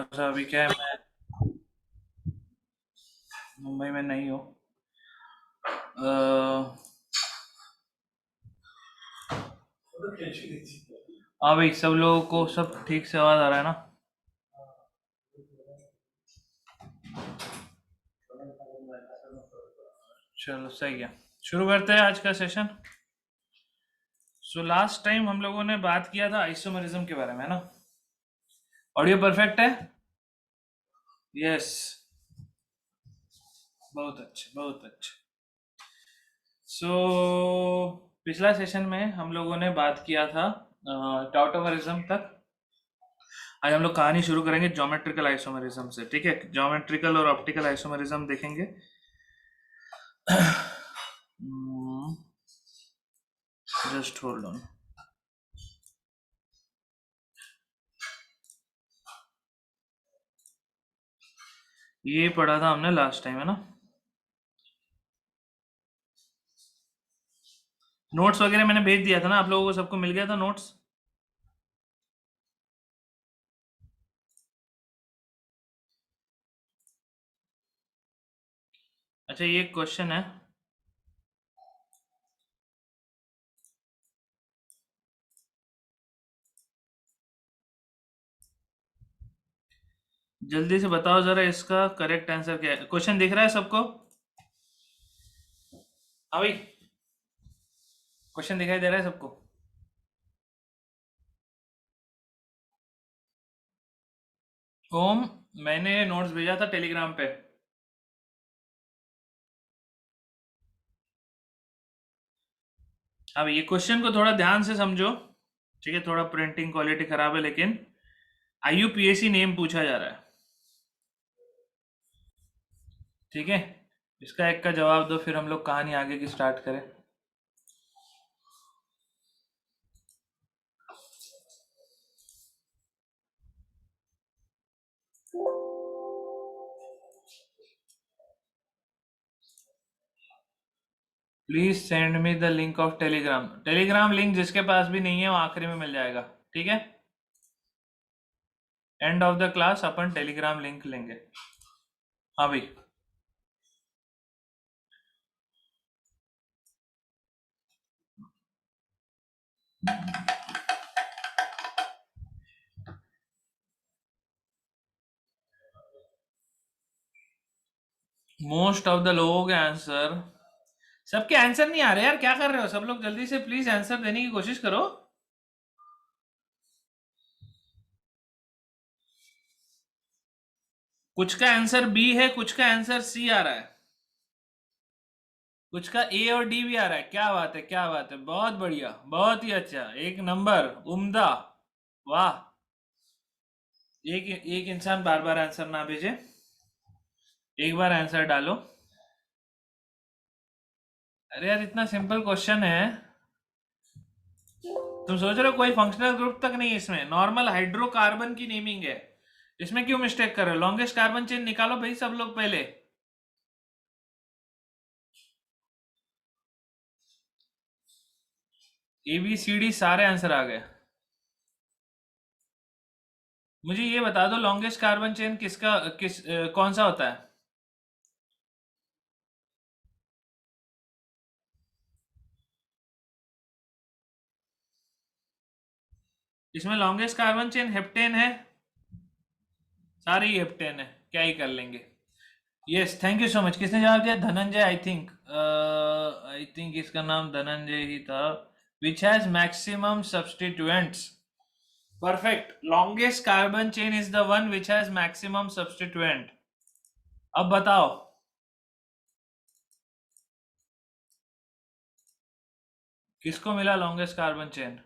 सा अभी क्या है, मैं मुंबई में नहीं हूँ। हाँ भाई, सब लोगों को सब ठीक से आवाज आ रहा है ना? चलो सही है, शुरू करते हैं आज का सेशन। सो लास्ट टाइम हम लोगों ने बात किया था आइसोमरिज्म के बारे में, है ना? ऑडियो परफेक्ट है? यस। बहुत अच्छे, बहुत अच्छे। सो पिछला सेशन में हम लोगों ने बात किया था टॉटोमरिज्म तक। आज हम लोग कहानी शुरू करेंगे ज्योमेट्रिकल आइसोमरिज्म से, ठीक है? ज्योमेट्रिकल और ऑप्टिकल आइसोमरिज्म देखेंगे। Just hold on. ये पढ़ा था हमने लास्ट टाइम, है ना? नोट्स वगैरह मैंने भेज दिया था ना आप लोगों को, सबको मिल गया था नोट्स? अच्छा, ये क्वेश्चन है। जल्दी से बताओ जरा, इसका करेक्ट आंसर क्या है? क्वेश्चन दिख रहा है सबको? हाँ भाई, क्वेश्चन दिखाई दे रहा है सबको? ओम, मैंने नोट्स भेजा था टेलीग्राम पे। अब ये क्वेश्चन को थोड़ा ध्यान से समझो, ठीक है? थोड़ा प्रिंटिंग क्वालिटी खराब है, लेकिन आईयूपीएसी नेम पूछा जा रहा है, ठीक है? इसका एक का जवाब दो, फिर हम लोग कहानी आगे की स्टार्ट करें। Please send me the link of Telegram. Telegram link जिसके पास भी नहीं है वो आखिरी में मिल जाएगा, ठीक है? End of the class upon Telegram link लेंगे। हाँ भाई। मोस्ट ऑफ द लोगों के आंसर, सबके आंसर नहीं आ रहे यार, क्या कर रहे हो सब लोग? जल्दी से प्लीज आंसर देने की कोशिश करो। कुछ का आंसर बी है, कुछ का आंसर सी आ रहा है, कुछ का ए और डी भी आ रहा है। क्या बात है, क्या बात है, बहुत बढ़िया, बहुत ही अच्छा, एक नंबर, उम्दा, वाह। एक एक इंसान बार बार आंसर ना भेजे, एक बार आंसर डालो। अरे यार, इतना सिंपल क्वेश्चन है, तुम सोच रहे हो कोई फंक्शनल ग्रुप तक नहीं है इसमें, नॉर्मल हाइड्रोकार्बन की नेमिंग है। इसमें क्यों मिस्टेक कर रहे हो? लॉन्गेस्ट कार्बन चेन निकालो भाई सब लोग पहले। ए बी सी डी सारे आंसर आ गए। मुझे ये बता दो, लॉन्गेस्ट कार्बन चेन कौन सा होता है? इसमें लॉन्गेस्ट कार्बन चेन हेप्टेन है, सारे ही हेप्टेन है, क्या ही कर लेंगे। Yes, thank you so much. किसने जवाब दिया? धनंजय, आई थिंक इसका नाम धनंजय ही था। Which has maximum substituents? Perfect, longest carbon chain is the one which has maximum substituent. अब बताओ, किसको मिला longest carbon chain?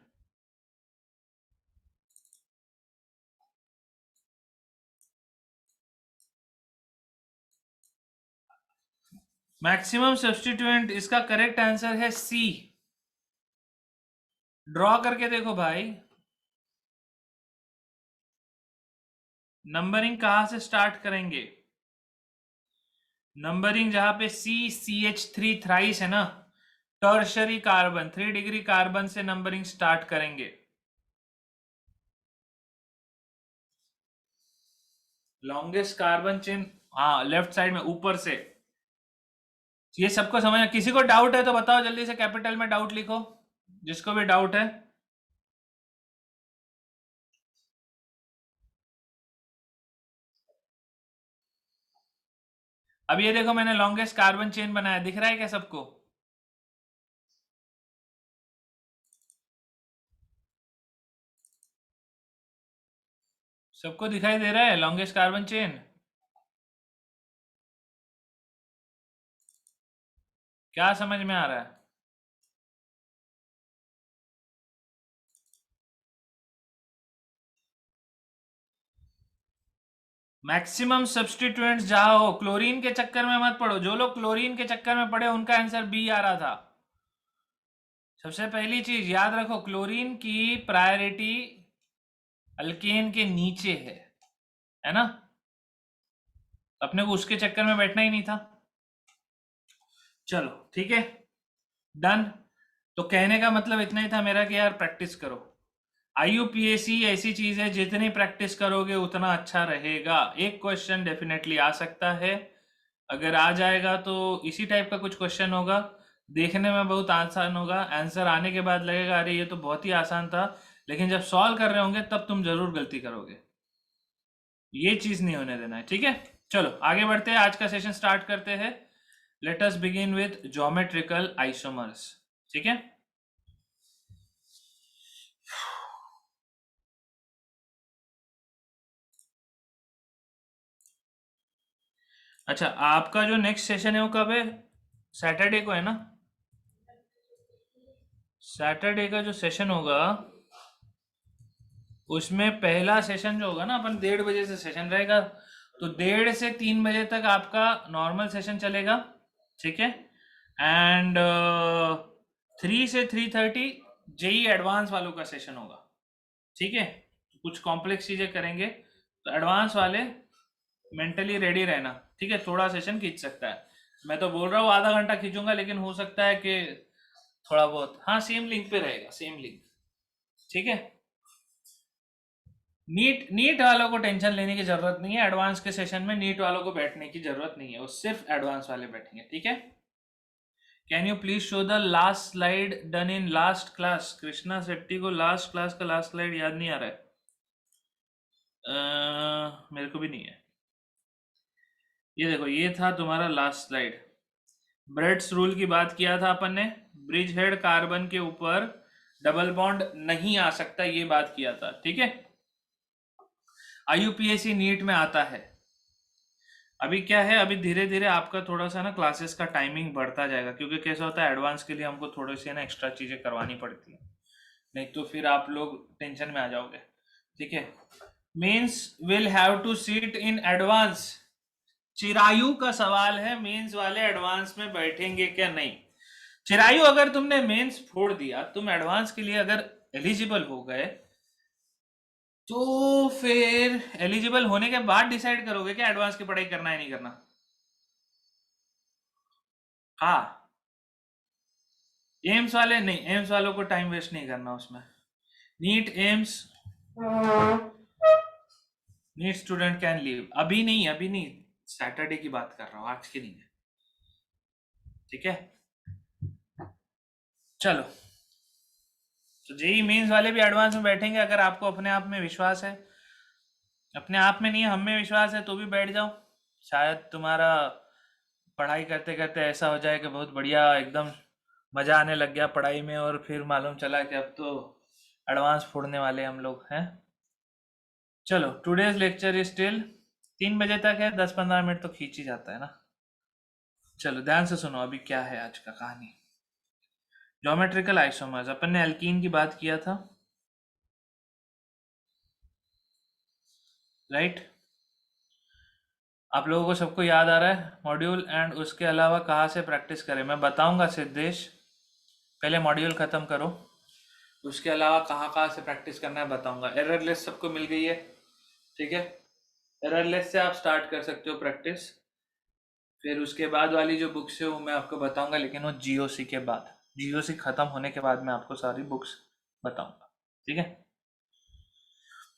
Maximum substituent, इसका करेक्ट आंसर है सी। ड्रॉ करके देखो भाई, नंबरिंग कहां से स्टार्ट करेंगे? नंबरिंग जहां पे CH3 थ्राइस है ना, टर्शरी कार्बन, 3 डिग्री कार्बन से नंबरिंग स्टार्ट करेंगे। लॉन्गेस्ट कार्बन चेन, हाँ लेफ्ट साइड में ऊपर से। ये सबको समझ, किसी को डाउट है तो बताओ जल्दी से, कैपिटल में डाउट लिखो जिसको भी डाउट है। अब ये देखो मैंने लॉन्गेस्ट कार्बन चेन बनाया, दिख रहा है क्या सबको? सबको दिखाई दे रहा है लॉन्गेस्ट कार्बन चेन? क्या समझ में आ रहा है? मैक्सिमम सब्सटीट्यूएंट्स जहां हो, क्लोरीन के चक्कर में मत पड़ो। जो लोग क्लोरीन के चक्कर में पड़े उनका आंसर बी आ रहा था। सबसे पहली चीज याद रखो, क्लोरीन की प्रायोरिटी अल्केन के नीचे है ना? अपने को उसके चक्कर में बैठना ही नहीं था। चलो ठीक है, डन। तो कहने का मतलब इतना ही था मेरा कि यार प्रैक्टिस करो। आईयूपीएसी ऐसी चीज है, जितनी प्रैक्टिस करोगे उतना अच्छा रहेगा। एक क्वेश्चन डेफिनेटली आ सकता है, अगर आ जाएगा तो इसी टाइप का कुछ क्वेश्चन होगा, देखने में बहुत आसान होगा, आंसर आने के बाद लगेगा अरे ये तो बहुत ही आसान था, लेकिन जब सॉल्व कर रहे होंगे तब तुम जरूर गलती करोगे। ये चीज नहीं होने देना है, ठीक है? चलो आगे बढ़ते हैं, आज का सेशन स्टार्ट करते हैं। Let us begin with geometrical isomers, ठीक है? अच्छा, आपका जो नेक्स्ट सेशन है वो कब है? सैटरडे को है ना? सैटरडे का जो सेशन होगा उसमें पहला सेशन जो होगा ना, अपन 1:30 बजे से सेशन रहेगा, तो 1:30 से 3 बजे तक आपका नॉर्मल सेशन चलेगा, ठीक है? एंड 3 से 3:30 जेई एडवांस वालों का सेशन होगा, ठीक है? तो कुछ कॉम्प्लेक्स चीजें करेंगे, तो एडवांस वाले मेंटली रेडी रहना, ठीक है? थोड़ा सेशन खींच सकता है, मैं तो बोल रहा हूँ आधा घंटा खींचूंगा, लेकिन हो सकता है कि थोड़ा बहुत, हाँ सेम लिंक पे रहेगा, सेम लिंक, ठीक है? नीट नीट वालों को टेंशन लेने की जरूरत नहीं है, एडवांस के सेशन में नीट वालों को बैठने की जरूरत नहीं है, वो सिर्फ एडवांस वाले बैठेंगे, ठीक है? Can you please show the last slide done in last class? Krishna Shetty को लास्ट क्लास का लास्ट स्लाइड याद नहीं आ रहा है। मेरे को भी नहीं है। ये देखो, ये था तुम्हारा लास्ट स्लाइड। ब्रेड्स रूल की बात किया था अपन ने, ब्रिज हेड कार्बन के ऊपर डबल बॉन्ड नहीं आ सकता, ये बात किया था, ठीक है? आईयूपीएसी नीट में आता है। अभी क्या है, अभी धीरे धीरे आपका थोड़ा सा ना क्लासेस का टाइमिंग बढ़ता जाएगा, क्योंकि कैसा होता है एडवांस के लिए हमको थोड़ी सी ना एक्स्ट्रा चीज़ें करवानी पड़ती है, नहीं तो फिर आप लोग टेंशन में आ जाओगे, ठीक है? Mains will have to sit in advance. Chirayu का सवाल है, मेंस वाले एडवांस में बैठेंगे क्या नहीं? चिरायु, अगर तुमने मेंस फोड़ दिया, तुम एडवांस के लिए अगर एलिजिबल हो गए, तो फिर एलिजिबल होने के बाद डिसाइड करोगे कि एडवांस की पढ़ाई करना है नहीं करना। हाँ, एम्स वाले नहीं, एम्स वालों को टाइम वेस्ट नहीं करना उसमें। NEET AIIMS, NEET student can leave, अभी नहीं, अभी नहीं, सैटरडे की बात कर रहा हूँ, आज की नहीं है, ठीक है? चलो, तो जेई मेंस वाले भी एडवांस में बैठेंगे, अगर आपको अपने आप में विश्वास है। अपने आप में नहीं है, हम में विश्वास है, तो भी बैठ जाओ। शायद तुम्हारा पढ़ाई करते करते ऐसा हो जाए कि बहुत बढ़िया एकदम मजा आने लग गया पढ़ाई में, और फिर मालूम चला कि अब तो एडवांस फोड़ने वाले हम लोग हैं। चलो, टुडेज लेक्चर इज स्टिल 3 बजे तक है, 10-15 मिनट तो खींच ही जाता है ना। चलो ध्यान से सुनो, अभी क्या है आज का कहानी। ज्योमेट्रिकल आइसोमर्स, अपन ने एल्कीन की बात किया था, राइट? आप लोगों को सबको याद आ रहा है मॉड्यूल, एंड उसके अलावा कहाँ से प्रैक्टिस करें मैं बताऊंगा सिद्धेश, पहले मॉड्यूल खत्म करो, उसके अलावा कहाँ कहाँ से प्रैक्टिस करना है बताऊंगा। एरर लिस्ट सबको मिल गई है, ठीक है? एरर लिस्ट से आप स्टार्ट कर सकते हो प्रैक्टिस, फिर उसके बाद वाली जो बुक्स है वो मैं आपको बताऊंगा, लेकिन वो जीओसी के बाद, जीओसी खत्म होने के बाद मैं आपको सारी बुक्स बताऊंगा, ठीक है?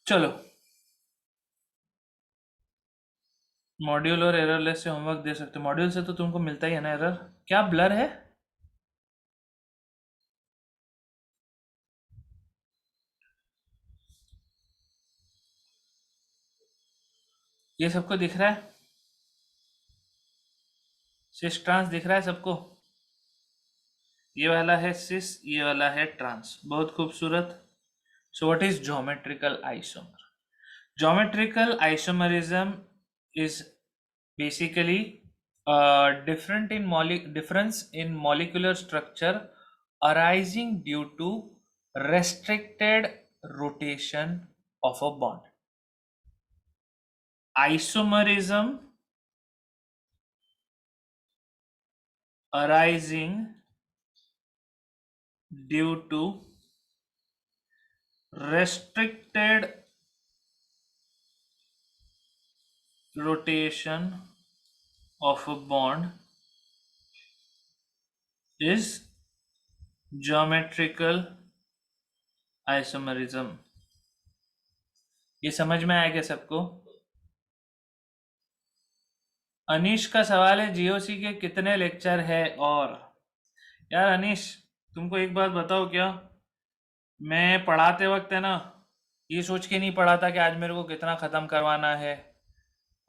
चलो, मॉड्यूल और एररलेस से होमवर्क दे सकते हो। मॉड्यूल से तो तुमको मिलता ही है ना एरर। क्या ब्लर है? ये सबको दिख रहा है? सिस ट्रांस दिख रहा है सबको? ये वाला है सिस, ये वाला है ट्रांस। बहुत खूबसूरत। So what is geometrical isomer? Geometrical isomerism is basically difference in molecular structure arising due to restricted rotation of a bond. Isomerism arising due to restricted rotation of a bond is geometrical isomerism. ये समझ में आया क्या सबको? अनीश का सवाल है GOC के कितने लेक्चर है? और यार अनीश, तुमको एक बात बताओ क्या, मैं पढ़ाते वक्त है ना, ये सोच के नहीं पढ़ा था कि आज मेरे को कितना ख़त्म करवाना है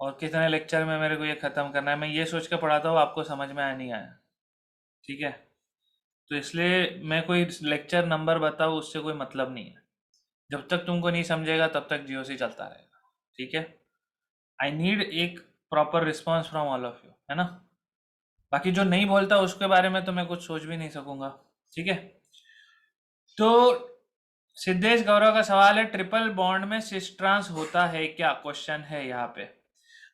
और कितने लेक्चर में मेरे को ये ख़त्म करना है। मैं ये सोच के पढ़ाता हूँ आपको समझ में आया नहीं आया, ठीक है? तो इसलिए मैं कोई लेक्चर नंबर बताऊँ उससे कोई मतलब नहीं है। जब तक तुमको नहीं समझेगा तब तक जीओसी चलता रहेगा, ठीक है? आई नीड एक proper response from all of you, है ना? बाकी जो नहीं बोलता उसके बारे में तो मैं कुछ सोच भी नहीं सकूंगा, ठीक है? तो सिद्धेश गौरव का सवाल है ट्रिपल बॉन्ड में सिस ट्रांस होता है क्या? क्वेश्चन है यहाँ पे।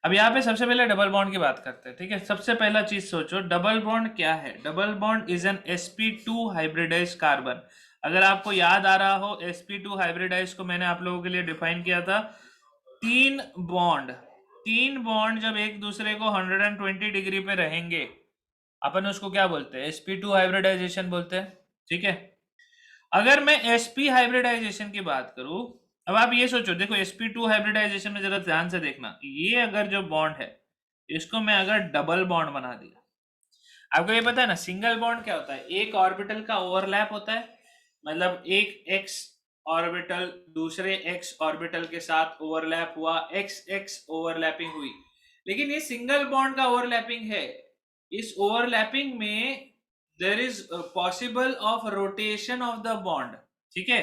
अब यहाँ पे सबसे पहले डबल बॉन्ड की बात करते हैं, ठीक है? सबसे पहला चीज सोचो, डबल बॉन्ड क्या है? Double bond is an sp2 hybridize carbon. अगर आपको याद आ रहा हो, sp2 हाइब्रिडाइज को मैंने आप लोगों के लिए डिफाइन किया था, तीन बॉन्ड जब एक दूसरे को 120 डिग्री पे रहेंगे, अपन उसको क्या बोलते हैं? sp2 हाइब्रिडाइजेशन बोलते हैं, ठीक है? अगर मैं sp हाइब्रिडाइजेशन की बात करूं, अब आप ये सोचो, देखो sp2 हाइब्रिडाइजेशन में जरा ध्यान से देखना, ये अगर जो बॉन्ड है इसको मैं अगर डबल बॉन्ड बना दिया, आपको ये पता है ना सिंगल बॉन्ड क्या होता है? एक ऑर्बिटल का ओवरलैप होता है, मतलब एक x ऑर्बिटल दूसरे x ऑर्बिटल के साथ ओवरलैप हुआ, x ओवरलैपिंग हुई। लेकिन ये सिंगल बॉन्ड का ओवरलैपिंग है, इस ओवरलैपिंग में there is possible of rotation of the bond, ठीक है?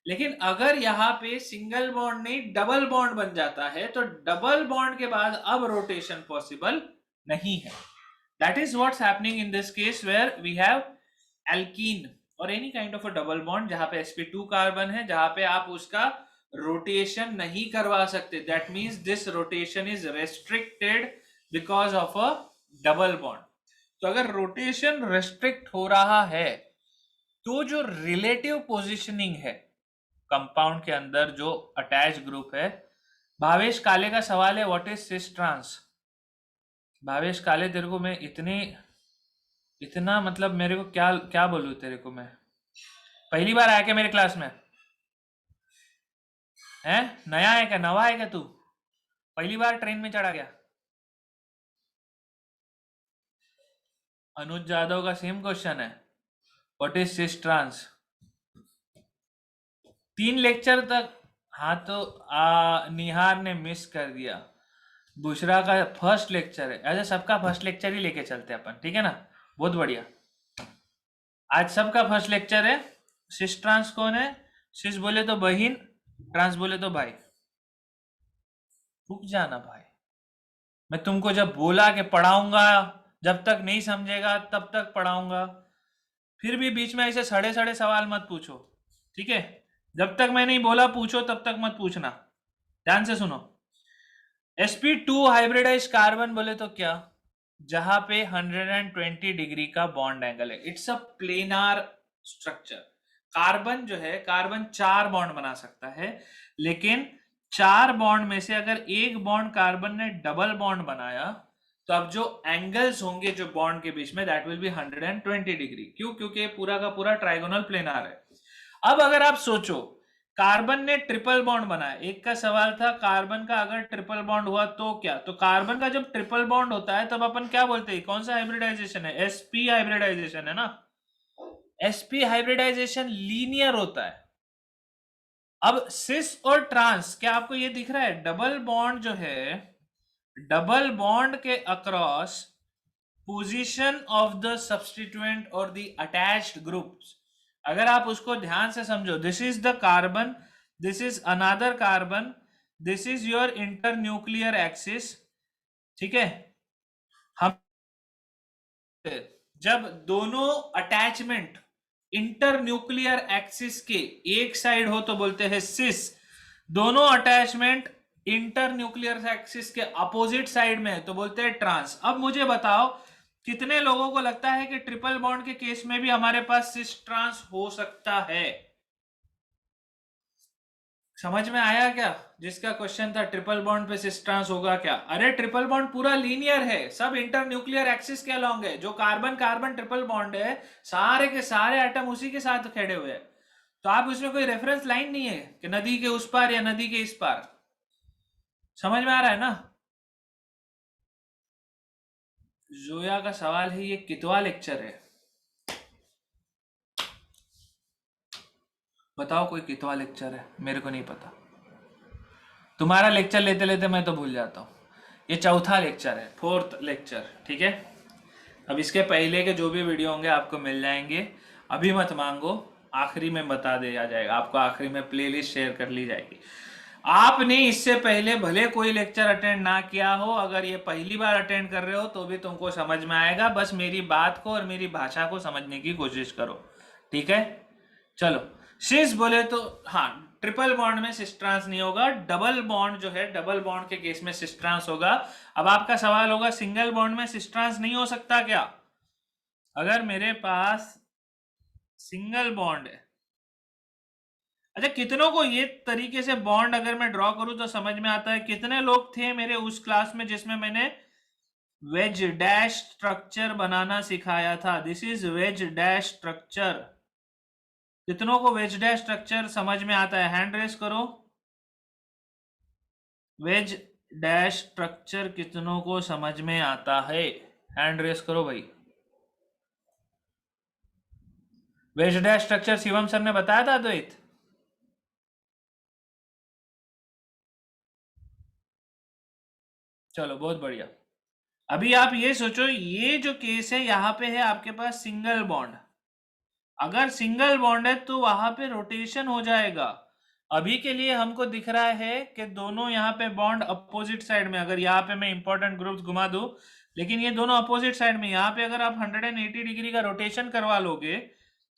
लेकिन अगर यहाँ पे सिंगल बॉन्ड नहीं डबल बॉन्ड बन जाता है तो डबल बॉन्ड के बाद अब रोटेशन पॉसिबल नहीं है। That is what's happening in this case where we have alkene और any kind of a double bond जहां पे sp2 कार्बन है, जहां पे आप उसका रोटेशन नहीं करवा सकते। That means this rotation is restricted because of a double bond. तो अगर रोटेशन रेस्ट्रिक्ट हो रहा है तो जो रिलेटिव पोजिशनिंग है कंपाउंड के अंदर, जो अटैच ग्रुप है, भावेश काले का सवाल है what is cis trans? Bhavesh Kale, तेरे को मैं इतना मतलब मेरे को क्या क्या बोलूं तेरे को? मैं पहली बार आया क्या मेरे क्लास में? है नया है क्या? नवा है क्या तू? पहली बार ट्रेन में चढ़ा गया? अनुज जादव का सेम क्वेश्चन है, what is cis trans? 3 lecture तक। हाँ तो निहार ने मिस कर दिया। बुशरा का फर्स्ट लेक्चर है, ऐसे सबका फर्स्ट लेक्चर ही लेके चलते हैं अपन, ठीक है ना? बहुत बढ़िया। आज सबका फर्स्ट लेक्चर है। सिस ट्रांस कौन है? सिस बोले तो बहन, ट्रांस बोले तो भाई। रुक जाना भाई, मैं तुमको जब बोला कि पढ़ाऊंगा, जब तक नहीं समझेगा तब तक पढ़ाऊंगा। फिर भी बीच में ऐसे सड़े सड़े सवाल मत पूछो, ठीक है? जब तक मैं नहीं बोला पूछो तब तक मत पूछना। ध्यान से सुनो, sp2 हाइब्रिडाइज कार्बन बोले तो क्या? जहां पे 120 डिग्री का बॉन्ड एंगल है, it's a planar structure. Carbon जो है, कार्बन 4 बॉन्ड बना सकता है, लेकिन 4 बॉन्ड में से अगर एक बॉन्ड कार्बन ने डबल बॉन्ड बनाया तो अब जो एंगल्स होंगे जो बॉन्ड के बीच में, दैट विल बी 120 डिग्री। क्यों? क्योंकि पूरा का पूरा ट्राइगोनल प्लेनार है। अब अगर आप सोचो कार्बन ने ट्रिपल बॉन्ड बनाया। एक का सवाल था कार्बन का अगर ट्रिपल बॉन्ड हुआ तो क्या, तो कार्बन का जब ट्रिपल बॉन्ड होता है तब अपन क्या बोलते हैं, कौन सा हाइब्रिडाइजेशन है, sp हाइब्रिडाइजेशन है ना। sp हाइब्रिडाइजेशन लीनियर होता है। अब सिस और ट्रांस, क्या आपको ये दिख रहा है, डबल बॉन्ड जो है, डबल बॉन्ड के across position of the substituent और द अटैच्ड ग्रुप्स, अगर आप उसको ध्यान से समझो, this is the carbon, this is another carbon, this is your inter nuclear axis, ठीक है। हम जब दोनों अटैचमेंट इंटर न्यूक्लियर एक्सिस के एक साइड हो तो बोलते हैं सिस, दोनों अटैचमेंट इंटर न्यूक्लियर एक्सिस के अपोजिट साइड में है तो बोलते हैं ट्रांस। अब मुझे बताओ कितने लोगों को लगता है कि ट्रिपल बॉन्ड के केस में भी हमारे पास सिस ट्रांस हो सकता है। समझ में आया क्या, जिसका क्वेश्चन था ट्रिपल बॉन्ड पे सिस ट्रांस होगा क्या, अरे ट्रिपल बॉन्ड पूरा लीनियर है, सब इंटर न्यूक्लियर एक्सिस के अलोंग है, जो कार्बन कार्बन ट्रिपल बॉन्ड है सारे के सारे एटम उसी के साथ खड़े हुए हैं, तो आप उसमें कोई रेफरेंस लाइन नहीं है कि नदी के उस पार या नदी के इस पार। समझ में आ रहा है ना। जोया का सवाल है ये कितवा लेक्चर है, बताओ कोई कितवा लेक्चर है, मेरे को नहीं पता। तुम्हारा लेक्चर लेते लेते मैं तो भूल जाता हूँ। ये चौथा लेक्चर है, फोर्थ लेक्चर, ठीक है। अब इसके पहले के जो भी वीडियो होंगे आपको मिल जाएंगे, अभी मत मांगो, आखिरी में बता दिया जाएगा आपको, आखिरी में प्लेलिस्ट शेयर कर ली जाएगी। आपने इससे पहले भले कोई लेक्चर अटेंड ना किया हो, अगर ये पहली बार अटेंड कर रहे हो तो भी तुमको समझ में आएगा, बस मेरी बात को और मेरी भाषा को समझने की कोशिश करो, ठीक है। चलो, सिस बोले तो हाँ, ट्रिपल बॉन्ड में सिस ट्रांस नहीं होगा, डबल बॉन्ड जो है, डबल बॉन्ड के केस में सिस ट्रांस होगा। अब आपका सवाल होगा सिंगल बॉन्ड में सिस ट्रांस नहीं हो सकता क्या, अगर मेरे पास सिंगल बॉन्ड है। अच्छा, कितनों को ये तरीके से बॉन्ड अगर मैं ड्रॉ करूं तो समझ में आता है, कितने लोग थे मेरे उस क्लास में जिसमें मैंने वेज डैश स्ट्रक्चर बनाना सिखाया था, this is veg dash structure. कितनों को वेज डैश स्ट्रक्चर समझ में आता है, हैंड रेस करो। वेज डैश स्ट्रक्चर कितनों को समझ में आता है, हैंड रेस करो भाई। Veg dash structure Shivam sir ने बताया था अद्वैत। चलो बहुत बढ़िया। अभी आप ये सोचो, ये जो केस है यहाँ पे है आपके पास सिंगल बॉन्ड, अगर सिंगल बॉन्ड है तो वहां पे रोटेशन हो जाएगा। अभी के लिए हमको दिख रहा है कि दोनों यहाँ पे बॉन्ड अपोजिट साइड में, अगर यहाँ पे मैं इंपॉर्टेंट ग्रुप्स घुमा दूं, लेकिन ये दोनों अपोजिट साइड में, यहाँ पे अगर आप 180 डिग्री का रोटेशन करवा लोगे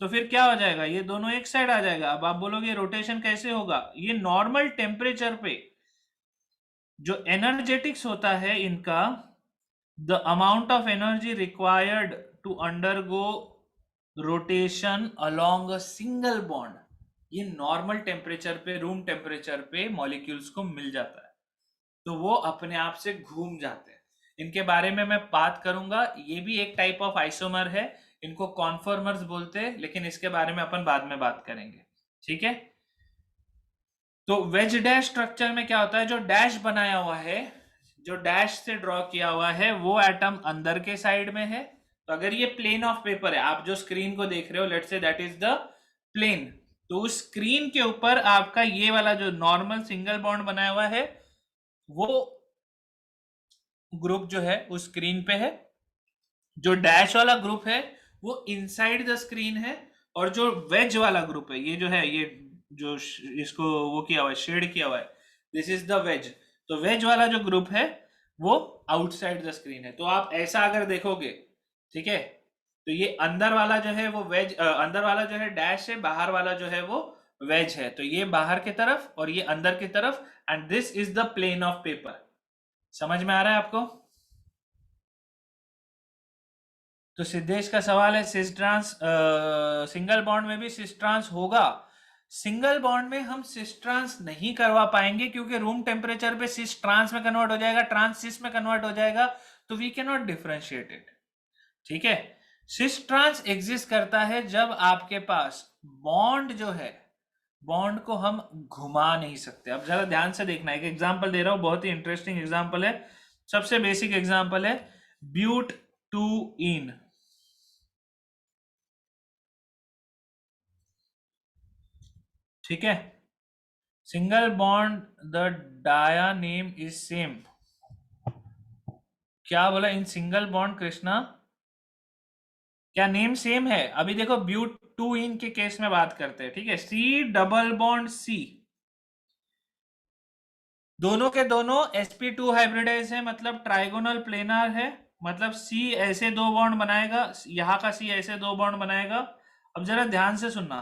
तो फिर क्या हो जाएगा, ये दोनों एक साइड आ जाएगा। अब आप बोलोगे रोटेशन कैसे होगा, ये नॉर्मल टेम्परेचर पे जो एनर्जेटिक्स होता है इनका, the amount of energy required to undergo rotation along a single bond, ये नॉर्मल टेम्परेचर पे, रूम टेम्परेचर पे मॉलिक्यूल्स को मिल जाता है, तो वो अपने आप से घूम जाते हैं। इनके बारे में मैं बात करूंगा, ये भी एक टाइप ऑफ आइसोमर है, इनको कॉन्फॉर्मर्स बोलते हैं, लेकिन इसके बारे में अपन बाद में बात करेंगे, ठीक है। तो वेज डैश स्ट्रक्चर में क्या होता है, जो डैश बनाया हुआ है, जो डैश से ड्रॉ किया हुआ है, वो एटम अंदर के साइड में है। तो अगर ये प्लेन ऑफ पेपर है, आप जो स्क्रीन को देख रहे हो, let's say that is the plane, तो उस स्क्रीन के ऊपर आपका ये वाला जो नॉर्मल सिंगल बॉन्ड बनाया हुआ है, वो ग्रुप जो है उस स्क्रीन पे है। जो डैश वाला ग्रुप है वो इनसाइड द स्क्रीन है, और जो वेज वाला ग्रुप है, ये जो है, ये जो इसको वो किया हुआ है, शेड किया हुआ है, दिस इज द वेज। तो वेज वाला जो ग्रुप है वो आउटसाइड द स्क्रीन है। तो आप ऐसा अगर देखोगे, ठीक है, तो ये अंदर वाला जो है वो वेज, अंदर वाला जो है डैश है, बाहर वाला जो है वो वेज है, तो ये बाहर की तरफ और ये अंदर की तरफ, and this is the plane of paper. समझ में आ रहा है आपको। तो सिद्धेश का सवाल है सिस ट्रांस, सिंगल बॉन्ड में भी सिस ट्रांस होगा। सिंगल बॉन्ड में हम सिस ट्रांस नहीं करवा पाएंगे, क्योंकि रूम टेम्परेचर पे सिस ट्रांस में कन्वर्ट हो जाएगा, ट्रांस सिस में कन्वर्ट हो जाएगा, तो we can not differentiate it, ठीक है। सिस ट्रांस एग्जिस्ट करता है जब आपके पास बॉन्ड जो है बॉन्ड को हम घुमा नहीं सकते। अब जरा ध्यान से देखना, एक एग्जांपल दे रहा हूं, बहुत ही इंटरेस्टिंग एग्जांपल है, सबसे बेसिक एग्जांपल है, ब्यूट टू इन। ठीक है, single bond the dia name is same. क्या बोला? इन सिंगल बॉन्ड कृष्णा क्या नेम सेम है? अभी देखो ब्यूट टू इन के केस में बात करते हैं, ठीक है, सी डबल बॉन्ड सी, दोनों के दोनों sp2 हाइब्रिडाइज है, मतलब ट्राइगोनल प्लेनार है, मतलब C ऐसे दो बॉन्ड बनाएगा, यहां का C ऐसे दो बॉन्ड बनाएगा। अब जरा ध्यान से सुनना,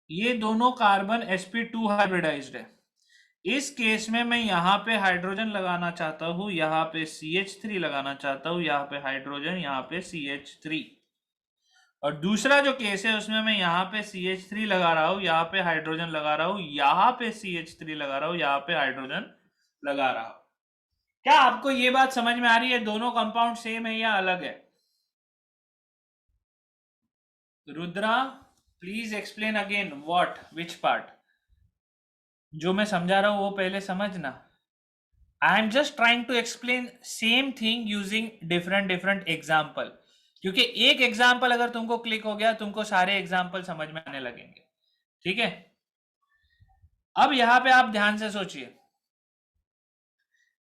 ये दोनों कार्बन sp2 हाइब्रिडाइज्ड है। इस केस में मैं यहाँ पे हाइड्रोजन लगाना चाहता हूँ, यहाँ पे CH3 लगाना चाहता हूँ, यहाँ पे हाइड्रोजन, यहाँ पे CH3। और दूसरा जो केस है उसमें मैं यहाँ पे CH3 लगा रहा हूँ, यहाँ पे हाइड्रोजन लगा रहा हूँ, यहाँ पे CH3 लगा रहा हूँ, यहाँ पे हाइड्रोजन लगा रहा हूँ। क्या आपको ये बात समझ में आ रही है? दोनों कंपाउंड सेम है या अलग है? Rudra please explain again, what, which part? जो मैं समझा रहा हूं वो पहले समझना। I am just trying to explain same thing using different different example, क्योंकि एक एग्जाम्पल अगर तुमको क्लिक हो गया तुमको सारे एग्जाम्पल समझ में आने लगेंगे। ठीक है, अब यहां पे आप ध्यान से सोचिए,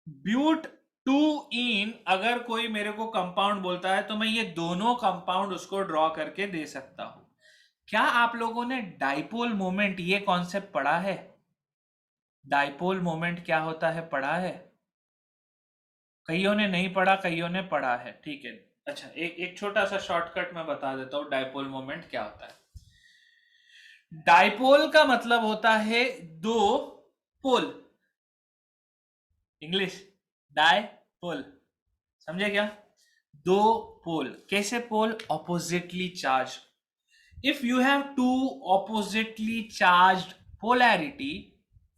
ब्यूट टू इन अगर कोई मेरे को कंपाउंड बोलता है तो मैं ये दोनों कंपाउंड उसको ड्रॉ करके दे सकता हूं। क्या आप लोगों ने डाइपोल मोमेंट ये कॉन्सेप्ट पढ़ा है? डाइपोल मोमेंट क्या होता है पढ़ा है? कईयों ने नहीं पढ़ा, कईयों ने पढ़ा है, ठीक है। अच्छा, एक एक छोटा सा शॉर्टकट मैं बता देता हूं, डाइपोल मोमेंट क्या होता है। डाइपोल का मतलब होता है दो पोल, इंग्लिश डाइपोल, समझे क्या? दो पोल, कैसे pole? Oppositely charge. If you have two oppositely charged polarity,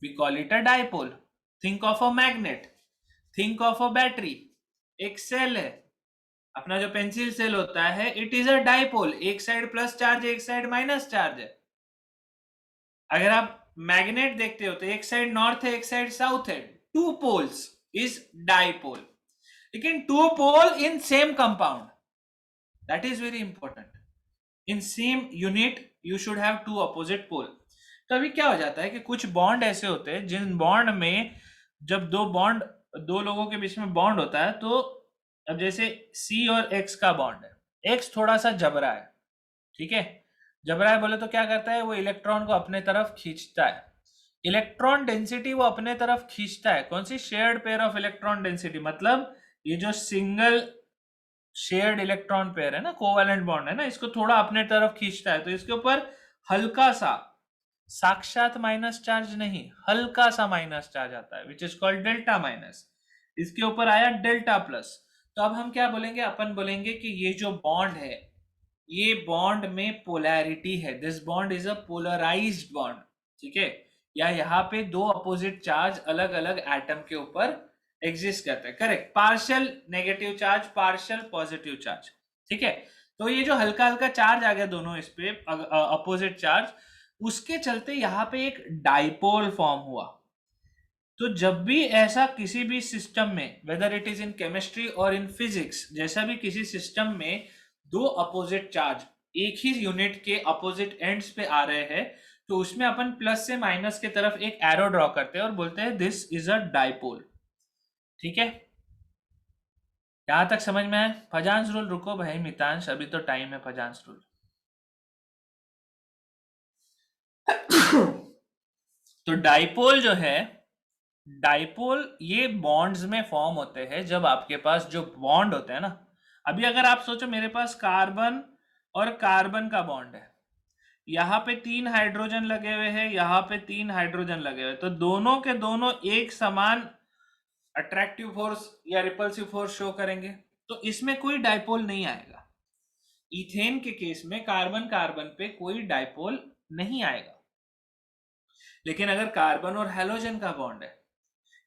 we call it a dipole. Think of a magnet, think of a battery, एक सेल है, अपना जो पेंसिल सेल होता है, इट इज अ डाइपोल, एक side plus charge एक side minus charge है। अगर आप मैग्नेट देखते हो तो एक साइड नॉर्थ है एक साइड साउथ है, टू पोल्स इज डाइपोल। लेकिन two pole in same compound, that is very important, in same unit you should have two opposite pole. तो अभी क्या हो जाता है कि कुछ बॉन्ड ऐसे होते हैं जिन बॉन्ड में जब दो लोगों के बीच में बॉन्ड होता है, तो अब जैसे C और X का बॉन्ड है, X थोड़ा सा जबरा है, ठीक है, जबरा है बोले तो क्या करता है, वो इलेक्ट्रॉन को अपने तरफ खींचता है, इलेक्ट्रॉन डेंसिटी वो अपने तरफ खींचता है। कौन सी? Shared pair of electron density, मतलब ये जो सिंगल शेयर्ड इलेक्ट्रॉन पेयर है ना, कोवेलेंट बॉन्ड है ना, इसको थोड़ा अपने तरफ खींचता है, तो इसके ऊपर हल्का सा, साक्षात माइनस चार्ज नहीं, हल्का सा माइनस चार्ज आता है, विच इज कॉल्ड डेल्टा माइनस। इसके ऊपर आया डेल्टा प्लस। तो अब हम क्या बोलेंगे? अपन बोलेंगे कि ये जो बॉन्ड है, ये बॉन्ड में पोलैरिटी है, this bond is a polarised bond, ठीक है, या यहाँ पे दो अपोजिट चार्ज अलग अलग एटम के ऊपर एग्जिस्ट करते हैं, correct, partial negative charge partial positive charge, ठीक है। तो ये जो हल्का हल्का चार्ज आ गया दोनों इस पे अपोजिट चार्ज, उसके चलते यहाँ पे एक डाइपोल फॉर्म हुआ। तो जब भी ऐसा किसी भी सिस्टम में, whether it is in chemistry और इन फिजिक्स, जैसा भी किसी सिस्टम में दो अपोजिट चार्ज एक ही यूनिट के अपोजिट एंड्स पे आ रहे हैं, तो उसमें अपन प्लस से माइनस के तरफ एक एरो ड्रॉ करते हैं और बोलते हैं दिस इज अ डाइपोल, ठीक है। यहां तक समझ में आए? फजांस रूल, रुको भाई मितांश, अभी तो टाइम है फजांस रूल। तो डाइपोल जो है, डाइपोल ये बॉन्ड्स में फॉर्म होते हैं जब आपके पास जो बॉन्ड होते हैं ना, अभी अगर आप सोचो मेरे पास कार्बन और कार्बन का बॉन्ड है, यहाँ पे 3 हाइड्रोजन लगे हुए हैं, यहाँ पे 3 हाइड्रोजन लगे हुए, तो दोनों के दोनों एक समान अट्रैक्टिव फोर्स या रिपल्सिव फोर्स शो करेंगे, तो इसमें कोई डाइपोल नहीं आएगा। इथेन के केस में कार्बन कार्बन पे कोई डाइपोल नहीं आएगा। लेकिन अगर कार्बन और हैलोजन का बॉन्ड है,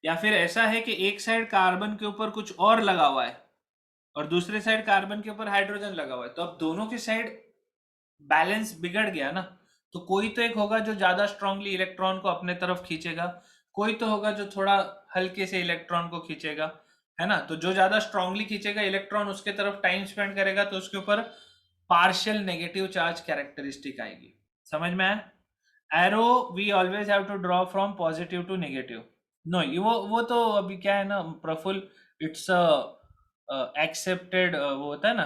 या फिर ऐसा है कि एक साइड कार्बन के ऊपर कुछ और लगा हुआ है और दूसरे साइड कार्बन के ऊपर हाइड्रोजन लगा हुआ है, तो अब दोनों की साइड बैलेंस बिगड़ गया ना, तो कोई तो एक होगा जो ज्यादा स्ट्रांगली इलेक्ट्रॉन को अपने तरफ खींचेगा, कोई तो होगा जो थोड़ा हल्के से इलेक्ट्रॉन को खींचेगा, है ना। तो जो ज्यादा स्ट्रांगली खींचेगा इलेक्ट्रॉन उसके तरफ टाइम स्पेंड करेगा, तो उसके ऊपर पार्शियल नेगेटिव चार्ज कैरेक्टरिस्टिक आएगी। समझ में आया? Arrow we always have to draw from positive to negative. No, वो तो अभी क्या है ना प्रफुल, इट्स एक्सेप्टेड, वो होता है ना,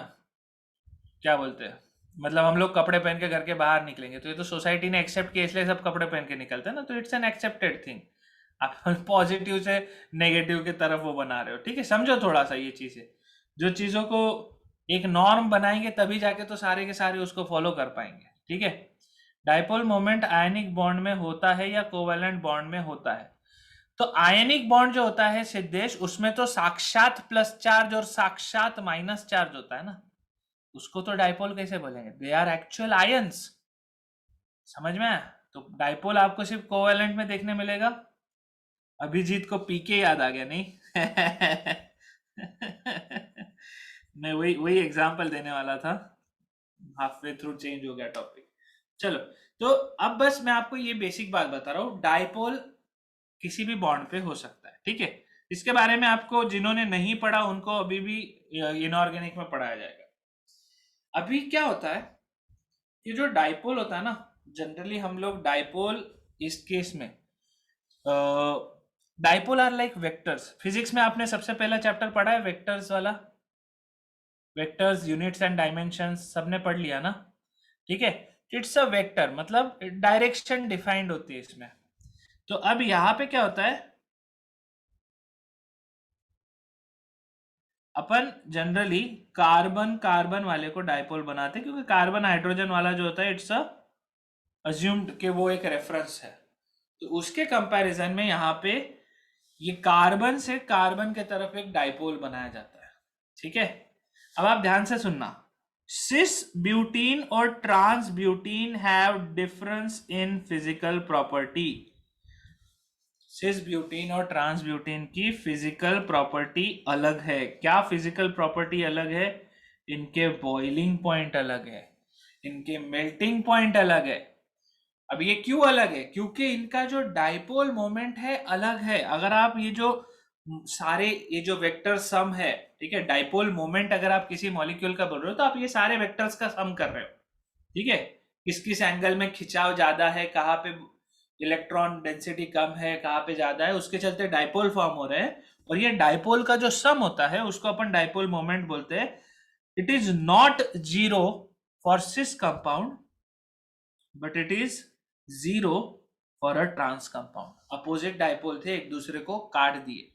क्या बोलते हैं, मतलब हम लोग कपड़े पहन के घर के बाहर निकलेंगे तो ये तो सोसाइटी ने एक्सेप्ट किया इसलिए सब कपड़े पहन के निकलते हैं ना, तो इट्स एन एक्सेप्टेड थिंग। आप पॉजिटिव से नेगेटिव की तरफ वो बना रहे हो, ठीक है, समझो थोड़ा सा ये चीजें। जो चीजों को एक नॉर्म बनाएंगे तभी जाके तो सारे के सारे उसको फॉलो कर पाएंगे, ठीक है। डाइपोल मोमेंट आयनिक बॉन्ड में होता है या कोवेलेंट बॉन्ड में होता है? तो आयनिक बॉन्ड जो होता है सिद्धेश, उसमें तो साक्षात प्लस चार्ज और साक्षात माइनस चार्ज होता है ना, उसको तो डाइपोल कैसे बोलेंगे? They are actual ions. समझ में आया? तो डाइपोल आपको सिर्फ कोवेलेंट में देखने मिलेगा। अभिजीत को पीके याद आ गया नहीं? मैं वही वही एग्जांपल देने वाला था, हाफ वे थ्रू चेंज हो गया टॉपिक। चलो, तो अब बस मैं आपको ये बेसिक बात बता रहा हूँ, डाइपोल किसी भी बॉन्ड पे हो सकता है, ठीक है। इसके बारे में आपको जिन्होंने नहीं पढ़ा उनको अभी भी इनऑर्गेनिक में पढ़ाया जाएगा। अभी क्या होता है, ये जो डाइपोल होता है ना, जनरली हम लोग डाइपोल इस केस में, dipole are like vectors. Physics में आपने सबसे पहला चैप्टर पढ़ा है वेक्टर्स वाला, वेक्टर्स, यूनिट्स एंड डायमेंशंस सबने पढ़ लिया ना, ठीक है। इट्स अ वेक्टर, मतलब डायरेक्शन डिफाइंड होती है इसमें। तो अब यहां पे क्या होता है, अपन जनरली कार्बन कार्बन वाले को डाइपोल बनाते हैं, क्योंकि कार्बन हाइड्रोजन वाला जो होता है इट्स अ अज्यूम्ड कि वो एक रेफरेंस है। तो उसके कंपैरिजन में यहाँ पे ये कार्बन से कार्बन के तरफ एक डाइपोल बनाया जाता है, ठीक है। अब आप ध्यान से सुनना, सिस ब्यूटीन और trans butene have difference in physical property. Cis butene और ट्रांस ब्यूटीन की फिजिकल प्रॉपर्टी अलग है। क्या फिजिकल प्रॉपर्टी अलग है? इनके बॉइलिंग पॉइंट अलग है, इनके मेल्टिंग पॉइंट अलग है। अब ये क्यों अलग है? क्योंकि इनका जो डाइपोल मोमेंट है अलग है। अगर आप ये जो सारे ये जो वेक्टर सम है, ठीक है, डाइपोल मोमेंट अगर आप किसी मॉलिक्यूल का बोल रहे हो तो आप ये सारे वेक्टर्स का सम कर रहे हो, ठीक है। किस किस एंगल में खिंचाव ज्यादा है, कहाँ पे इलेक्ट्रॉन डेंसिटी कम है, कहाँ पे ज्यादा है, उसके चलते डाइपोल फॉर्म हो रहे हैं। और ये डाइपोल का जो सम होता है उसको अपन डाइपोल मोमेंट बोलते हैं। It is not zero for cis compound, but it is zero for a trans compound. Opposite dipole थे, एक दूसरे को काट दिए।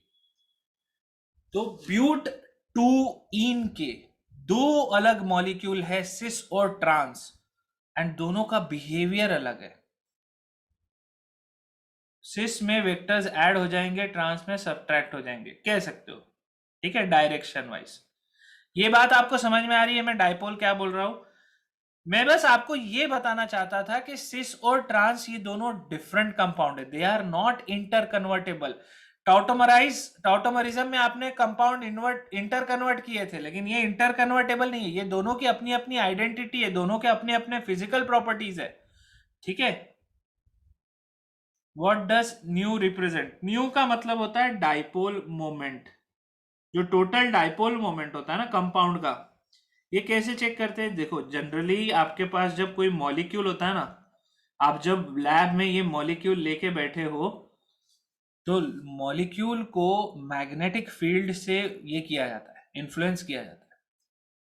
तो ब्यूट टू इन के दो अलग मॉलिक्यूल है, सिस और ट्रांस, एंड दोनों का बिहेवियर अलग है। सिस में वेक्टर्स ऐड हो जाएंगे, ट्रांस में सब्ट्रैक्ट हो जाएंगे, कह सकते हो, ठीक है, डायरेक्शन वाइज। ये बात आपको समझ में आ रही है मैं डाइपोल क्या बोल रहा हूं? मैं बस आपको ये बताना चाहता था कि सिस और ट्रांस ये दोनों डिफरेंट कंपाउंड है, they are not interconvertible. Tautomerism में आपने कंपाउंड इंटर कन्वर्ट किए थे, लेकिन ये इंटर कन्वर्टेबल नहीं है। ये दोनों की अपनी अपनी आइडेंटिटी है, दोनों के अपने अपने फिजिकल प्रॉपर्टीज है, ठीक है। What does new represent? New का मतलब होता है डाइपोल मोमेंट। जो टोटल डाइपोल मोमेंट होता है ना कंपाउंड का, ये कैसे चेक करते हैं? देखो, जनरली आपके पास जब कोई मॉलिक्यूल होता है ना, आप जब लैब में ये मॉलिक्यूल लेके बैठे हो, तो मॉलिक्यूल को मैग्नेटिक फील्ड से ये किया जाता है, इन्फ्लुएंस किया जाता है।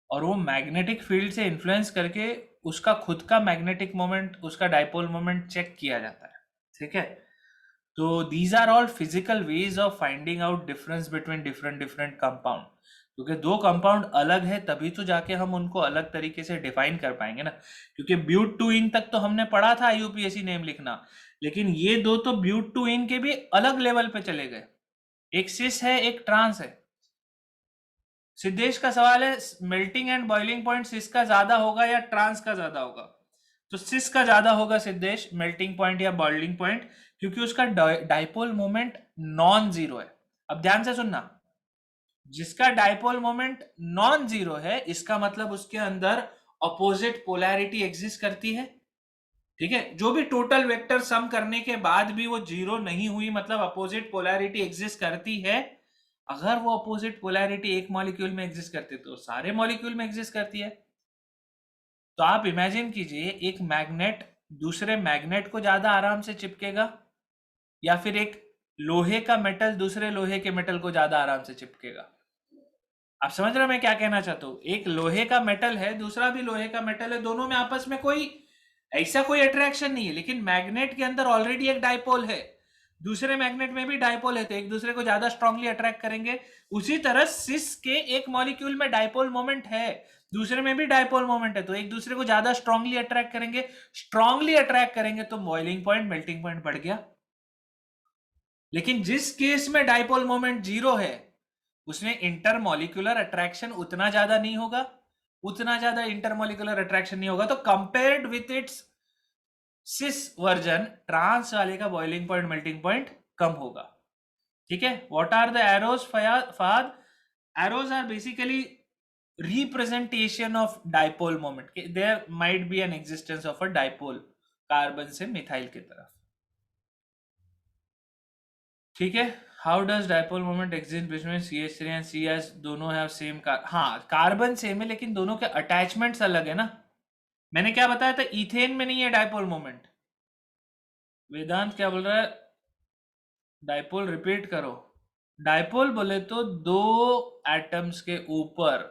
और वो मैग्नेटिक फील्ड से इन्फ्लुएंस करके उसका खुद का मैग्नेटिक मोमेंट, उसका डाइपोल मोमेंट चेक किया जाता है, ठीक है। तो these are all physical ways of finding out difference between different different compound. क्योंकि दो कंपाउंड अलग है तभी तो जाके हम उनको अलग तरीके से डिफाइन कर पाएंगे ना। क्योंकि ब्यूट टू इन तक तो हमने पढ़ा था यूपीएससी नेम लिखना, लेकिन ये दो तो ब्यूट टू इन के भी अलग लेवल पे चले गए। एक सिस है, एक ट्रांस है। सिद्धेश का सवाल है, मेल्टिंग एंड बॉइलिंग पॉइंट सिस का ज्यादा होगा या ट्रांस का ज्यादा होगा? तो सिस का ज्यादा होगा सिद्धेश, मेल्टिंग पॉइंट या बॉइलिंग पॉइंट, क्योंकि उसका डाइपोल मोमेंट नॉन जीरो है। अब ध्यान से सुनना, जिसका डाइपोल मोमेंट नॉन जीरो है, इसका मतलब उसके अंदर अपोजिट पोलैरिटी एग्जिस्ट करती है, ठीक है, जो भी टोटल वेक्टर सम करने के बाद भी वो जीरो नहीं हुई, मतलब अपोजिट पोलैरिटी एग्जिस्ट करती है। अगर वो अपोजिट पोलैरिटी एक मॉलिक्यूल में एग्जिस्ट करती है तो सारे मॉलिक्यूल में एग्जिस्ट करती है। तो आप इमेजिन कीजिए, एक मैग्नेट दूसरे मैग्नेट को ज्यादा आराम से चिपकेगा, या फिर एक लोहे का मेटल दूसरे लोहे के मेटल को ज्यादा आराम से चिपकेगा। आप समझ रहे हो मैं क्या कहना चाहता हूँ? एक लोहे का मेटल है, दूसरा भी लोहे का मेटल है, दोनों में आपस में कोई ऐसा कोई अट्रैक्शन नहीं है, लेकिन मैग्नेट के अंदर ऑलरेडी एक डाइपोल है, दूसरे मैग्नेट में भी डाइपोल है, तो एक दूसरे को ज्यादा स्ट्रांगली अट्रैक्ट करेंगे। उसी तरह सिस के एक मॉलिक्यूल में डाइपोल मोमेंट है, दूसरे में भी डाइपोल मोमेंट है, तो एक दूसरे को ज्यादा स्ट्रांगली अट्रैक्ट करेंगे। स्ट्रांगली अट्रैक्ट करेंगे तो बॉइलिंग पॉइंट, मेल्टिंग पॉइंट बढ़ गया। लेकिन जिस केस में डाइपोल मोमेंट जीरो है, उसमें इंटरमॉलिक्यूलर अट्रैक्शन उतना ज्यादा नहीं होगा, उतना ज्यादा इंटरमॉलिक्यूलर अट्रैक्शन नहीं होगा। तो compared with its cis version, trans वाले का बॉइलिंग पॉइंट, मेल्टिंग पॉइंट कम होगा। ठीक है, what are the arrows Fahad? Arrows are basically representation of dipole moment. There might be an existence of a dipole carbon से मिथाइल की तरफ। ठीक है, how does dipole moment exist between CH3 and CS? दोनों हैव सेम हाँ, carbon same है लेकिन दोनों के अटैचमेंट्स अलग है ना। मैंने क्या बताया था, इथेन में नहीं है डाइपोल मोमेंट। वेदांत क्या बोल रहा है? डाइपोल रिपीट करो। डाइपोल बोले तो दो एटम्स के ऊपर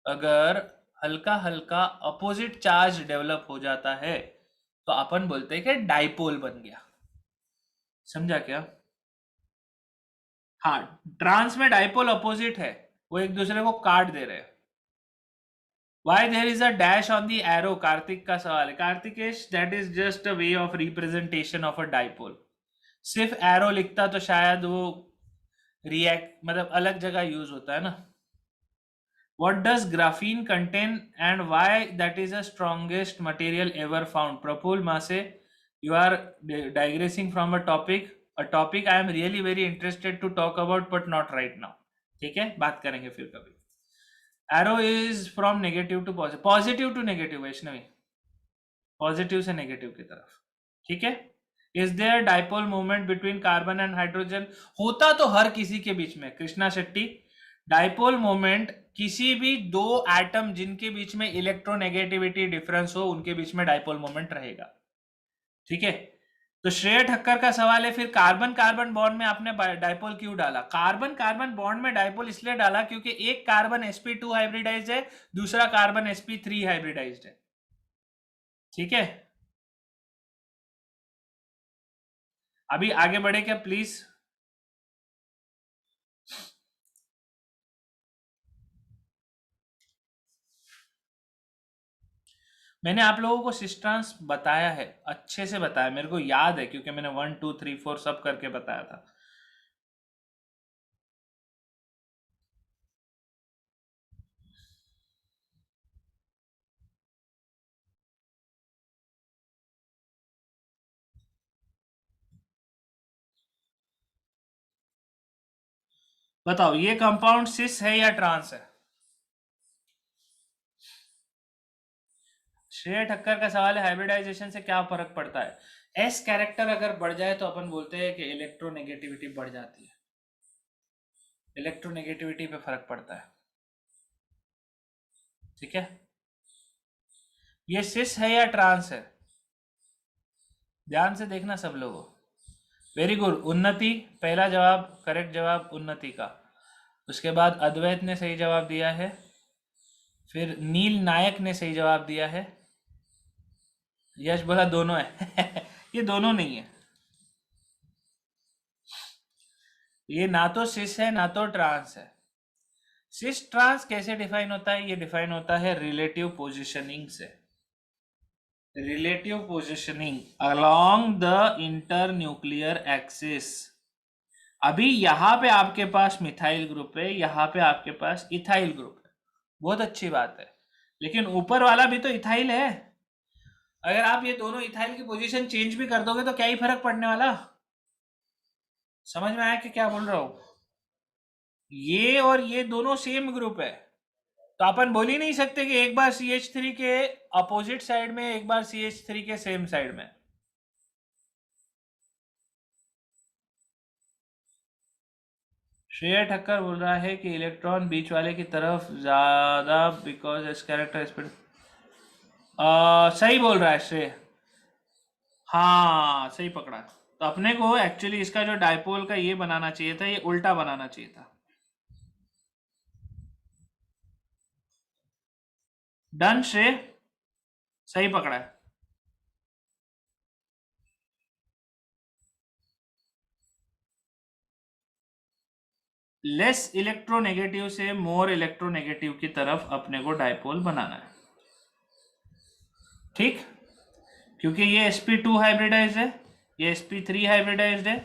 अगर हल्का हल्का अपोजिट चार्ज डेवलप हो जाता है तो अपन बोलते हैं कि डाइपोल बन गया। समझा क्या? हाँ, ट्रांस में डाइपोल अपोजिट है, वो एक दूसरे को काट दे रहे हैं। Why there is a dash on the arrow? Kartik का सवाल है। Kartikesh, that is just a way of representation of a dipole. सिर्फ एरो लिखता तो शायद वो रिएक्ट, मतलब अलग जगह यूज होता है ना। What does graphene contain and why that is the strongest material ever found? Praful Mase, you are digressing from a topic I am really very interested to talk about but not right now. ठीक है, बात करेंगे फिर कभी। Arrow is from negative to positive, positive to negative Vaishnavi, positive से negative की तरफ। ठीक है, is there dipole movement between carbon and hydrogen? होता तो हर किसी के बीच में, कृष्णा शेट्टी। डाइपोल मोमेंट किसी भी दो एटम जिनके बीच में इलेक्ट्रोनेगेटिविटी डिफरेंस हो, उनके बीच में डाइपोल मोमेंट रहेगा। ठीक है, तो श्रेय ठक्कर का सवाल है, फिर कार्बन कार्बन बॉन्ड में आपने डाइपोल क्यों डाला? कार्बन कार्बन बॉन्ड में डाइपोल इसलिए डाला क्योंकि एक कार्बन sp2 हाइब्रिडाइज्ड है, दूसरा कार्बन sp3 हाइब्रिडाइज्ड है। ठीक है, अभी आगे बढ़े क्या प्लीज? मैंने आप लोगों को सिस्ट्रांस बताया है, अच्छे से बताया, मेरे को याद है क्योंकि मैंने 1 2 3 4 सब करके बताया था। बताओ, ये कंपाउंड सिस है या ट्रांस है? श्रेय ठक्कर का सवाल है, हाइब्रिडाइजेशन से क्या फर्क पड़ता है? एस कैरेक्टर अगर बढ़ जाए तो अपन बोलते हैं कि इलेक्ट्रोनेगेटिविटी बढ़ जाती है, इलेक्ट्रोनेगेटिविटी पे फर्क पड़ता है। ठीक है, ये सिस है या ट्रांस है? ध्यान से देखना सब लोगों। वेरी गुड, उन्नति पहला जवाब, करेक्ट जवाब उन्नति का। उसके बाद अद्वैत ने सही जवाब दिया है, फिर नील नायक ने सही जवाब दिया है। यश बोला दोनों है ये दोनों नहीं है, ये ना तो सिस है ना तो ट्रांस है। सिस ट्रांस कैसे डिफाइन होता है? ये डिफाइन होता है रिलेटिव पोजिशनिंग से, relative positioning along the inter nuclear axis. अभी यहाँ पे आपके पास मिथाइल ग्रुप है, यहाँ पे आपके पास इथाइल ग्रुप है, बहुत अच्छी बात है, लेकिन ऊपर वाला भी तो इथाइल है। अगर आप ये दोनों इथाइल की पोजीशन चेंज भी कर दोगे तो क्या ही फर्क पड़ने वाला? समझ में आया कि क्या बोल रहा हूं? ये और ये दोनों सेम ग्रुप है, तो अपन बोल ही नहीं सकते कि एक बार CH3 के अपोजिट साइड में, एक बार CH3 के सेम साइड में। श्रेया ठक्कर बोल रहा है कि इलेक्ट्रॉन बीच वाले की तरफ ज्यादा बिकॉज इस कैरेक्टर स्पीड। सही बोल रहा है श्रेय। हाँ सही पकड़ा। तो अपने को एक्चुअली इसका जो डायपोल का ये बनाना चाहिए था, ये उल्टा बनाना चाहिए था। डन श्रेय, सही पकड़ा है। लेस इलेक्ट्रोनेगेटिव से मोर इलेक्ट्रोनेगेटिव की तरफ अपने को डायपोल बनाना है, ठीक। क्योंकि ये sp2 हाइब्रिडाइज है, ये sp3 हाइब्रिडाइज्ड है।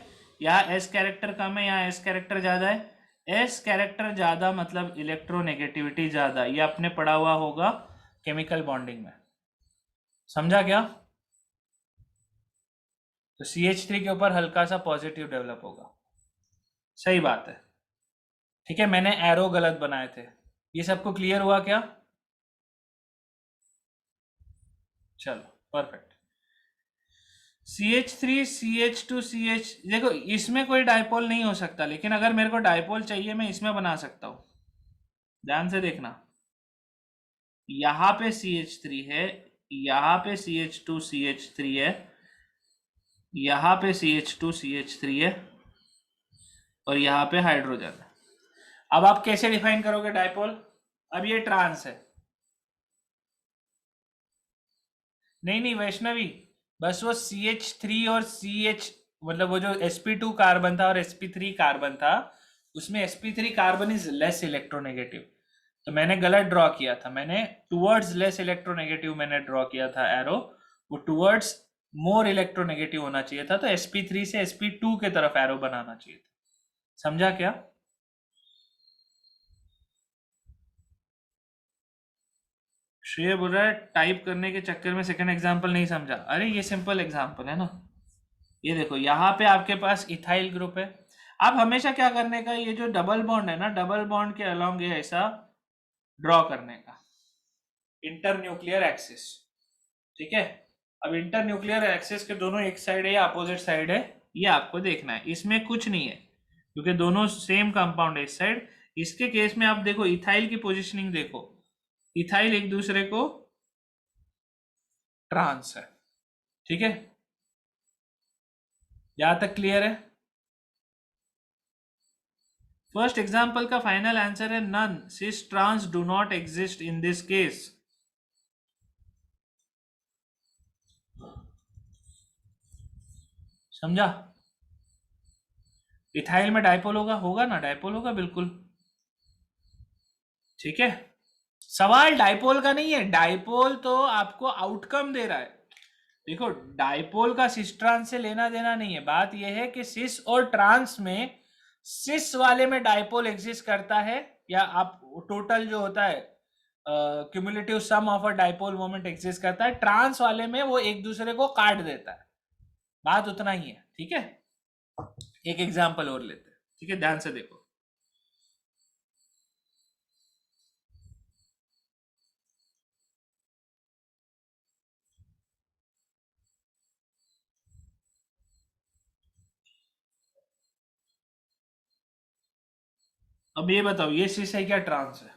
यहाँ s कैरेक्टर कम है, यहाँ s कैरेक्टर ज्यादा है। s कैरेक्टर ज्यादा मतलब इलेक्ट्रोनेगेटिविटी ज्यादा, ये आपने पढ़ा हुआ होगा केमिकल बॉन्डिंग में, समझा क्या। तो CH3 के ऊपर हल्का सा पॉजिटिव डेवलप होगा, सही बात है। ठीक है, मैंने एरो गलत बनाए थे। ये सबको क्लियर हुआ क्या? चलो परफेक्ट। CH3 CH2 CH, देखो इसमें कोई डायपोल नहीं हो सकता, लेकिन अगर मेरे को डायपोल चाहिए मैं इसमें बना सकता हूं। ध्यान से देखना, यहाँ पे CH3 है, यहाँ पे CH2 CH3 है, यहाँ पे CH2 CH3 है, और यहाँ पे हाइड्रोजन है। अब आप कैसे डिफाइन करोगे डायपोल? अब ये ट्रांस है। नहीं नहीं वैष्णवी, बस वो CH3 और CH, मतलब वो जो sp2 कार्बन था और sp3 कार्बन था, उसमें sp3 carbon is less electronegative. तो मैंने गलत ड्रॉ किया था, मैंने टुवर्ड्स लेस इलेक्ट्रोनेगेटिव मैंने ड्रॉ किया था एरो, वो टुवर्ड्स मोर इलेक्ट्रोनेगेटिव होना चाहिए था। तो sp3 से sp2 के तरफ एरो बनाना चाहिए था, समझा क्या? श्रेय बोल रहा है टाइप करने के चक्कर में सेकंड एग्जांपल नहीं समझा। अरे ये सिंपल एग्जांपल है ना। ये देखो यहाँ पे आपके पास इथाइल ग्रुप है। अब हमेशा क्या करने का, ये जो डबल बॉन्ड है ना, डबल बॉन्ड के अलोंग ये ऐसा ड्रॉ करने का, इंटर न्यूक्लियर एक्सिस। ठीक है, अब इंटर न्यूक्लियर एक्सिस के दोनों एक साइड है या अपोजिट साइड है, ये आपको देखना है। इसमें कुछ नहीं है क्योंकि दोनों सेम कंपाउंड है इस साइड। इसके केस में आप देखो इथाइल की पोजिशनिंग देखो, इथाइल एक दूसरे को ट्रांस है। ठीक है, यहां तक क्लियर है? फर्स्ट एग्जाम्पल का फाइनल आंसर है none, cis trans do not exist in this case. समझा? इथाइल में डायपोल होगा, होगा ना, डायपोल होगा बिल्कुल। ठीक है, सवाल डायपोल का नहीं है, डायपोल तो आपको आउटकम दे रहा है। देखो डायपोल का सिस ट्रांस से लेना देना नहीं है, बात यह है कि सिस और ट्रांस में, सिस वाले में डायपोल एग्जिस्ट करता है, या आप टोटल जो होता है cumulative sum of a dipole moment exist करता है। ट्रांस वाले में वो एक दूसरे को काट देता है, बात उतना ही है। ठीक है, एक एग्जांपल और लेते हैं। ठीक है, ध्यान से देखो। अब ये बताओ ये सिस है क्या ट्रांस है?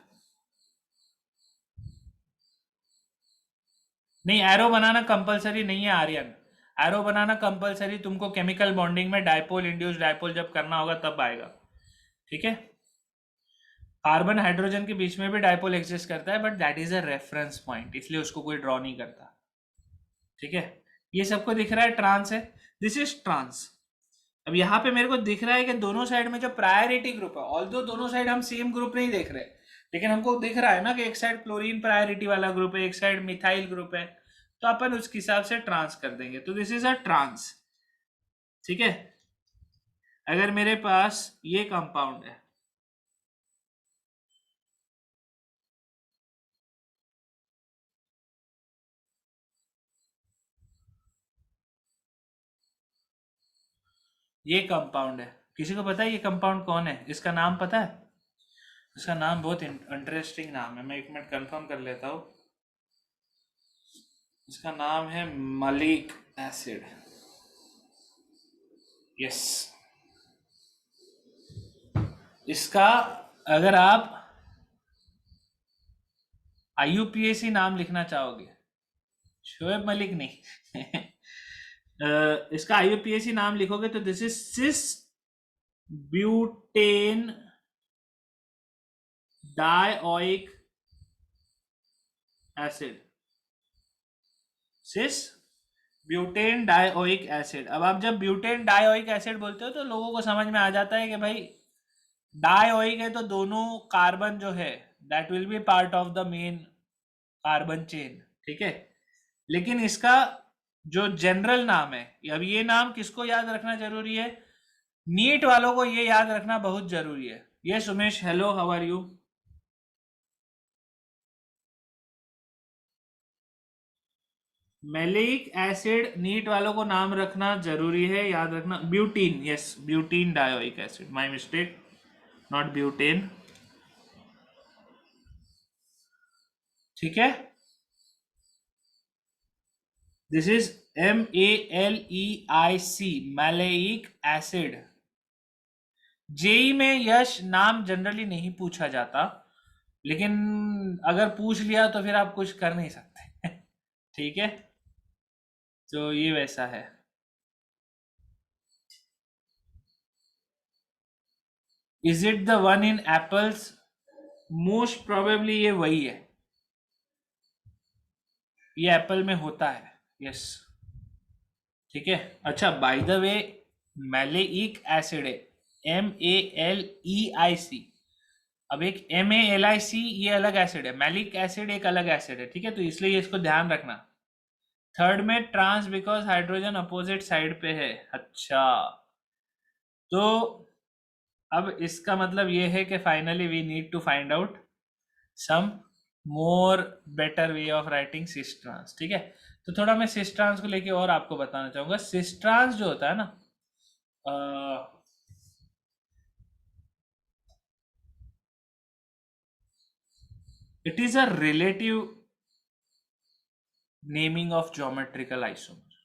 नहीं, एरो बनाना कंपलसरी नहीं है आर्यन। एरो बनाना कंपलसरी तुमको केमिकल बॉन्डिंग में डायपोल इंड्यूस डायपोल जब करना होगा तब आएगा। ठीक है, कार्बन हाइड्रोजन के बीच में भी डायपोल एग्जिस्ट करता है, but that is a reference point, इसलिए उसको कोई ड्रॉ नहीं करता। ठीक है, ये सबको दिख रहा है ट्रांस है, दिस इज ट्रांस। अब यहाँ पे मेरे को दिख रहा है कि दोनों साइड में जो प्रायोरिटी ग्रुप है, ऑल्दो दोनों साइड हम सेम ग्रुप नहीं देख रहे, लेकिन हमको दिख रहा है ना कि एक साइड क्लोरीन प्रायोरिटी वाला ग्रुप है, एक साइड मिथाइल ग्रुप है, तो अपन उसके हिसाब से ट्रांस कर देंगे। तो दिस इज अ ट्रांस। ठीक है, अगर मेरे पास ये कंपाउंड है, ये कंपाउंड है, किसी को पता है ये कंपाउंड कौन है? इसका नाम पता है? इसका नाम बहुत इंटरेस्टिंग नाम है, मैं एक मिनट कंफर्म कर लेता हूँ। इसका नाम है मलिक एसिड। यस, इसका अगर आप IUPAC नाम लिखना चाहोगे, शोएब मलिक नहीं इसका IUPAC नाम लिखोगे तो this is cis butane dioic acid. Cis butane dioic acid. अब आप जब ब्यूटेन डाइओइक एसिड बोलते हो तो लोगों को समझ में आ जाता है कि भाई डाइओइक है तो दोनों कार्बन जो है that will be part of the main carbon chain, ठीक है। लेकिन इसका जो जनरल नाम है, अब ये नाम किसको याद रखना जरूरी है? नीट वालों को ये याद रखना बहुत जरूरी है। ये Sumesh, hello, how are you? Maleic acid NEET वालों को नाम रखना जरूरी है, याद रखना। Butene, yes, butene dioic acid, my mistake, not butane, ठीक है। This is MALEIC, maleic acid. JEE में यश नाम जनरली नहीं पूछा जाता, लेकिन अगर पूछ लिया तो फिर आप कुछ कर नहीं सकते ठीक है, तो ये वैसा है। Is it the one in apples? Most probably ये वही है, ये एप्पल में होता है, यस, ठीक है। अच्छा, by the way, maleic acid है, MALEIC। अब एक MALIC ये अलग एसिड है, मैलिक एसिड एक अलग एसिड है, ठीक है, तो इसलिए इसको ध्यान रखना। थर्ड में trans because hydrogen opposite side पे है। अच्छा, तो अब इसका मतलब ये है कि finally we need to find out some more better way of writing cis trans, ठीक है। तो थोड़ा मैं सिस ट्रांस को लेके और आपको बताना चाहूंगा। सिस ट्रांस जो होता है ना, it is a relative naming of geometrical isomer.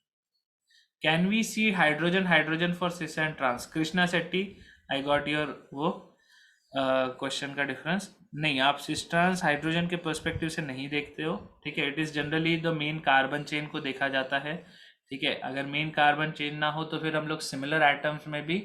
Can we see hydrogen hydrogen for cis and trans? Krishna Shetty, I got your वो क्वेश्चन का डिफरेंस। नहीं, आप सिस ट्रांस हाइड्रोजन के पर्सपेक्टिव से नहीं देखते हो, ठीक है। It is generally the main carbon chain को देखा जाता है, ठीक है। अगर मेन कार्बन चेन ना हो तो फिर हम लोग सिमिलर एटम्स में भी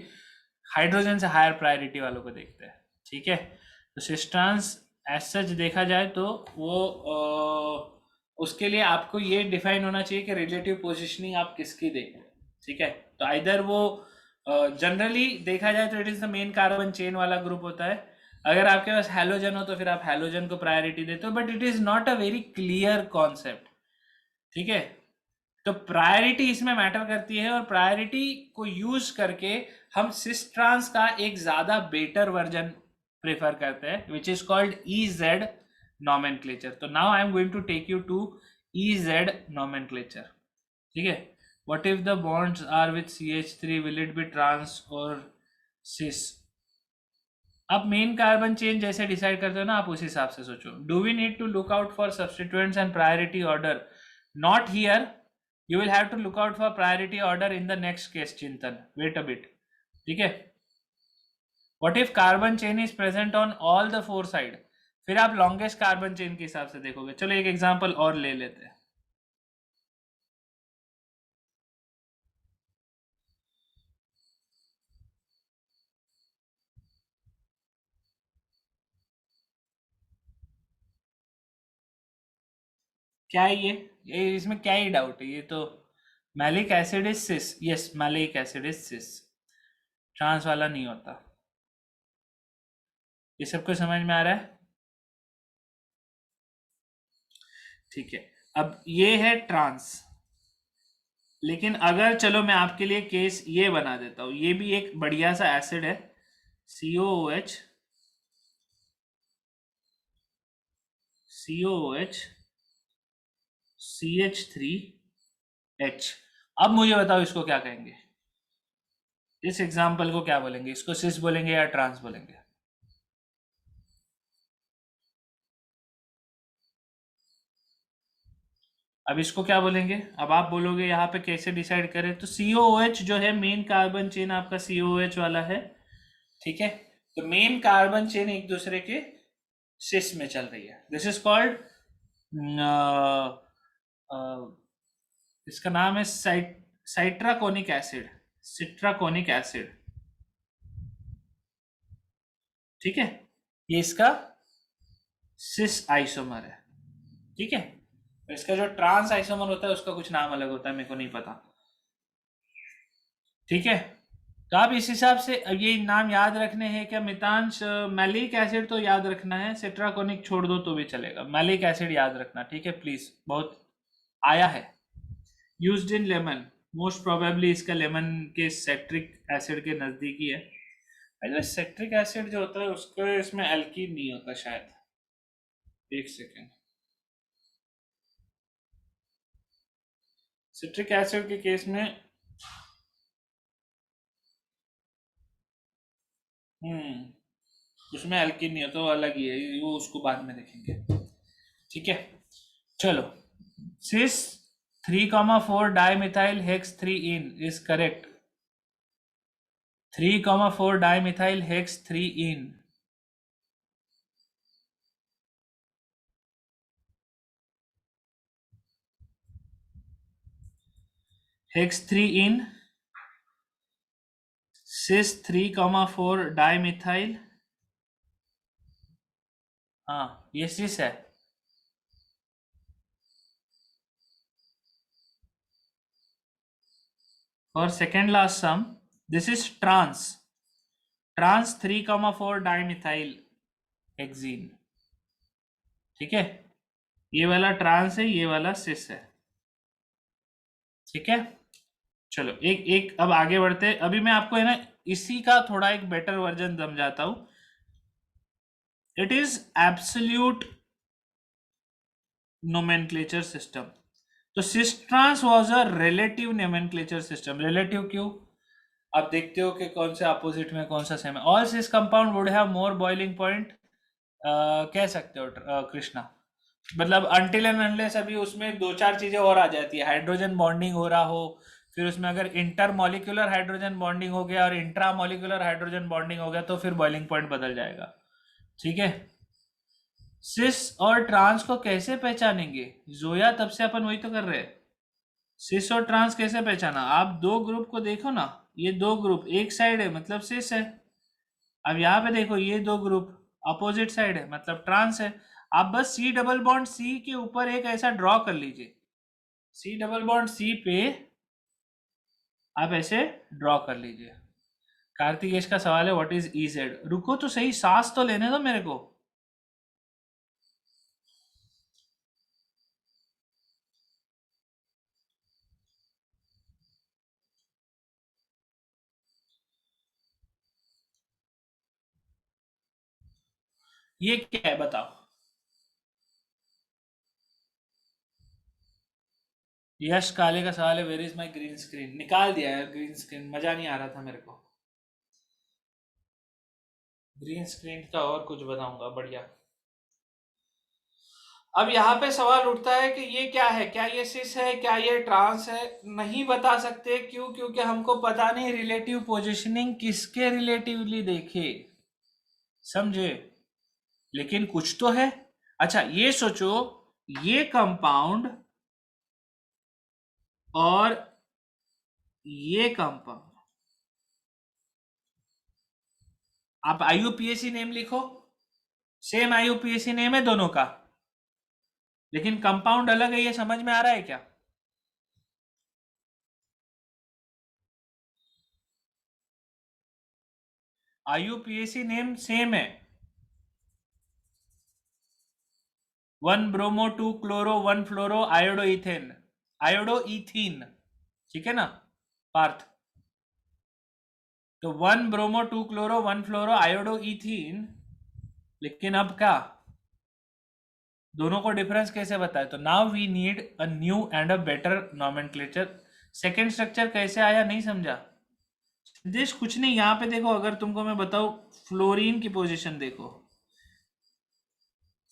हाइड्रोजन से हायर प्रायोरिटी वालों को देखते हैं, ठीक है। तो सिस ट्रांस एज सच देखा जाए तो वो उसके लिए आपको ये डिफाइन होना चाहिए कि रिलेटिव पोजिशनिंग आप किसकी देख रहे हैं, ठीक है। तो आइदर वो जनरली देखा जाए तो it is the main carbon chain वाला ग्रुप होता है। अगर आपके पास हैलोजन हो तो फिर आप हैलोजन को प्रायोरिटी देते हो, but it is not a very clear concept, ठीक है। तो प्रायोरिटी इसमें मैटर करती है, और प्रायोरिटी को यूज करके हम सिस ट्रांस का एक ज्यादा बेटर वर्जन प्रेफर करते हैं, which is called EZ nomenclature. तो now I am going to take you to EZ nomenclature, ठीक है। What if the bonds are with CH3, will it be trans और cis? आप मेन कार्बन चेन जैसे decide करते हो ना, आप उस हिसाब से सोचो। Do we need to look out for substituents and priority order? Not here, you will have to look out for priority order in the next case, Chintan. Wait a bit, ठीक है। what if carbon chain is present on all the four side? फिर आप longest carbon chain के हिसाब से देखोगे। चलो एक एग्जांपल और ले लेते हैं। क्या है ये इसमें क्या ही डाउट है, ये तो maleic acid is cis, yes, maleic acid is cis, trans वाला नहीं होता। ये सबको समझ में आ रहा है? ठीक है, अब ये है ट्रांस। लेकिन अगर चलो मैं आपके लिए केस ये बना देता हूँ, ये भी एक बढ़िया सा एसिड है, COOH, COOH, CH3H। अब मुझे बताओ इसको क्या कहेंगे? इस एग्जाम्पल को क्या बोलेंगे? इसको सिस बोलेंगे या ट्रांस बोलेंगे? अब इसको क्या बोलेंगे, अब आप बोलोगे यहाँ पे कैसे डिसाइड करें, तो COOH जो है मेन कार्बन चेन आपका COOH वाला है, ठीक है। तो मेन कार्बन चेन एक दूसरे के सिस में चल रही है, दिस इज कॉल्ड, इसका नाम है साइट्राकोनिक एसिड, सिट्राकोनिक एसिड, ठीक है। ये इसका सिस आइसोमर है, ठीक है। तो इसका जो ट्रांस आइसोमर होता है उसका कुछ नाम अलग होता है, मेरे को नहीं पता, ठीक है। तो आप इस हिसाब से अब ये नाम याद रखने हैं क्या, मितांश मैलिक एसिड तो याद रखना है, सिट्राकोनिक छोड़ दो तो भी चलेगा, मैलिक एसिड याद रखना, ठीक है प्लीज, बहुत आया है। Used in lemon, most probably इसका लेमन के सेट्रिक एसिड के नजदीकी है। पहले सेट्रिक एसिड जो होता है उसका इसमें एल्कीन नहीं होता शायद, एक सेकेंड, सिट्रिक एसिड के केस में उसमें एल्कीन नहीं होता, वो अलग ही है, वो उसको बाद में देखेंगे, ठीक है। चलो, cis 3,4 dimethyl hex 3 ene is correct, 3,4 dimethyl hex 3 ene, hex 3 ene, cis 3,4 dimethyl, हाँ ये सिस है। और second last sum, this is trans, trans 3,4 dimethyl hexene, ठीक है। ये वाला ट्रांस है, ये वाला सिस है, ठीक है। चलो एक एक अब आगे बढ़ते हैं, अभी मैं आपको है ना इसी का थोड़ा एक बेटर वर्जन समझाता हूं। It is absolute nomenclature system. तो cis trans was a relative nomenclature system, relative क्यों, आप देखते हो कि कौन से अपोजिट में कौन सा सेम है। All cis compound would have more boiling point, कह सकते हो कृष्णा, मतलब अनटिल एंड अनलेस अभी उसमें दो चार चीजें और आ जाती है, हाइड्रोजन बॉन्डिंग हो रहा हो, फिर उसमें अगर इंटर मॉलिक्यूलर हाइड्रोजन बॉन्डिंग हो गया और इंट्रा मॉलिक्यूलर हाइड्रोजन बॉन्डिंग हो गया तो फिर बॉइलिंग पॉइंट बदल जाएगा, ठीक है। सिस और ट्रांस को कैसे पहचानेंगे जोया, तब से अपन वही तो कर रहे हैं, सिस और ट्रांस कैसे पहचाना, आप दो ग्रुप को देखो ना, ये दो ग्रुप एक साइड है मतलब सिस है, अब यहाँ पे देखो ये दो ग्रुप अपोजिट साइड है मतलब ट्रांस है। आप बस सी डबल बॉन्ड सी के ऊपर एक ऐसा ड्रॉ कर लीजिए, सी डबल बॉन्ड सी पे आप ऐसे ड्रॉ कर लीजिए। कार्तिकेश का सवाल है व्हाट इज इजेड, रुको तो सही, सांस तो लेने दो मेरे को। ये क्या है बताओ, यश काले का सवाल है where is my green screen, निकाल दिया यार ग्रीन स्क्रीन, मजा नहीं आ रहा था मेरे को, ग्रीन स्क्रीन का और कुछ बताऊंगा बढ़िया। अब यहाँ पे सवाल उठता है कि ये क्या है, क्या ये सिस है, क्या ये ट्रांस है, नहीं बता सकते, क्यों, क्योंकि हमको पता नहीं रिलेटिव पोजीशनिंग किसके रिलेटिवली देखे, समझे, लेकिन कुछ तो है। अच्छा ये सोचो, ये कंपाउंड और ये कंपाउंड, आप IUPAC नेम लिखो, सेम IUPAC नेम है दोनों का, लेकिन कंपाउंड अलग है, ये समझ में आ रहा है क्या, IUPAC नेम सेम है, 1 bromo 2 chloro 1 fluoro iodo ethane, iodo ethene, ठीक है ना पार्थ, तो 1 bromo 2 chloro 1 fluoro iodo ethene, लेकिन अब क्या, दोनों को डिफरेंस कैसे बताए, तो now we need a new and a better nomenclature. Second structure कैसे आया नहीं समझा, देश कुछ नहीं, यहाँ पे देखो, अगर तुमको मैं बताऊं फ्लोरीन की पोजीशन देखो,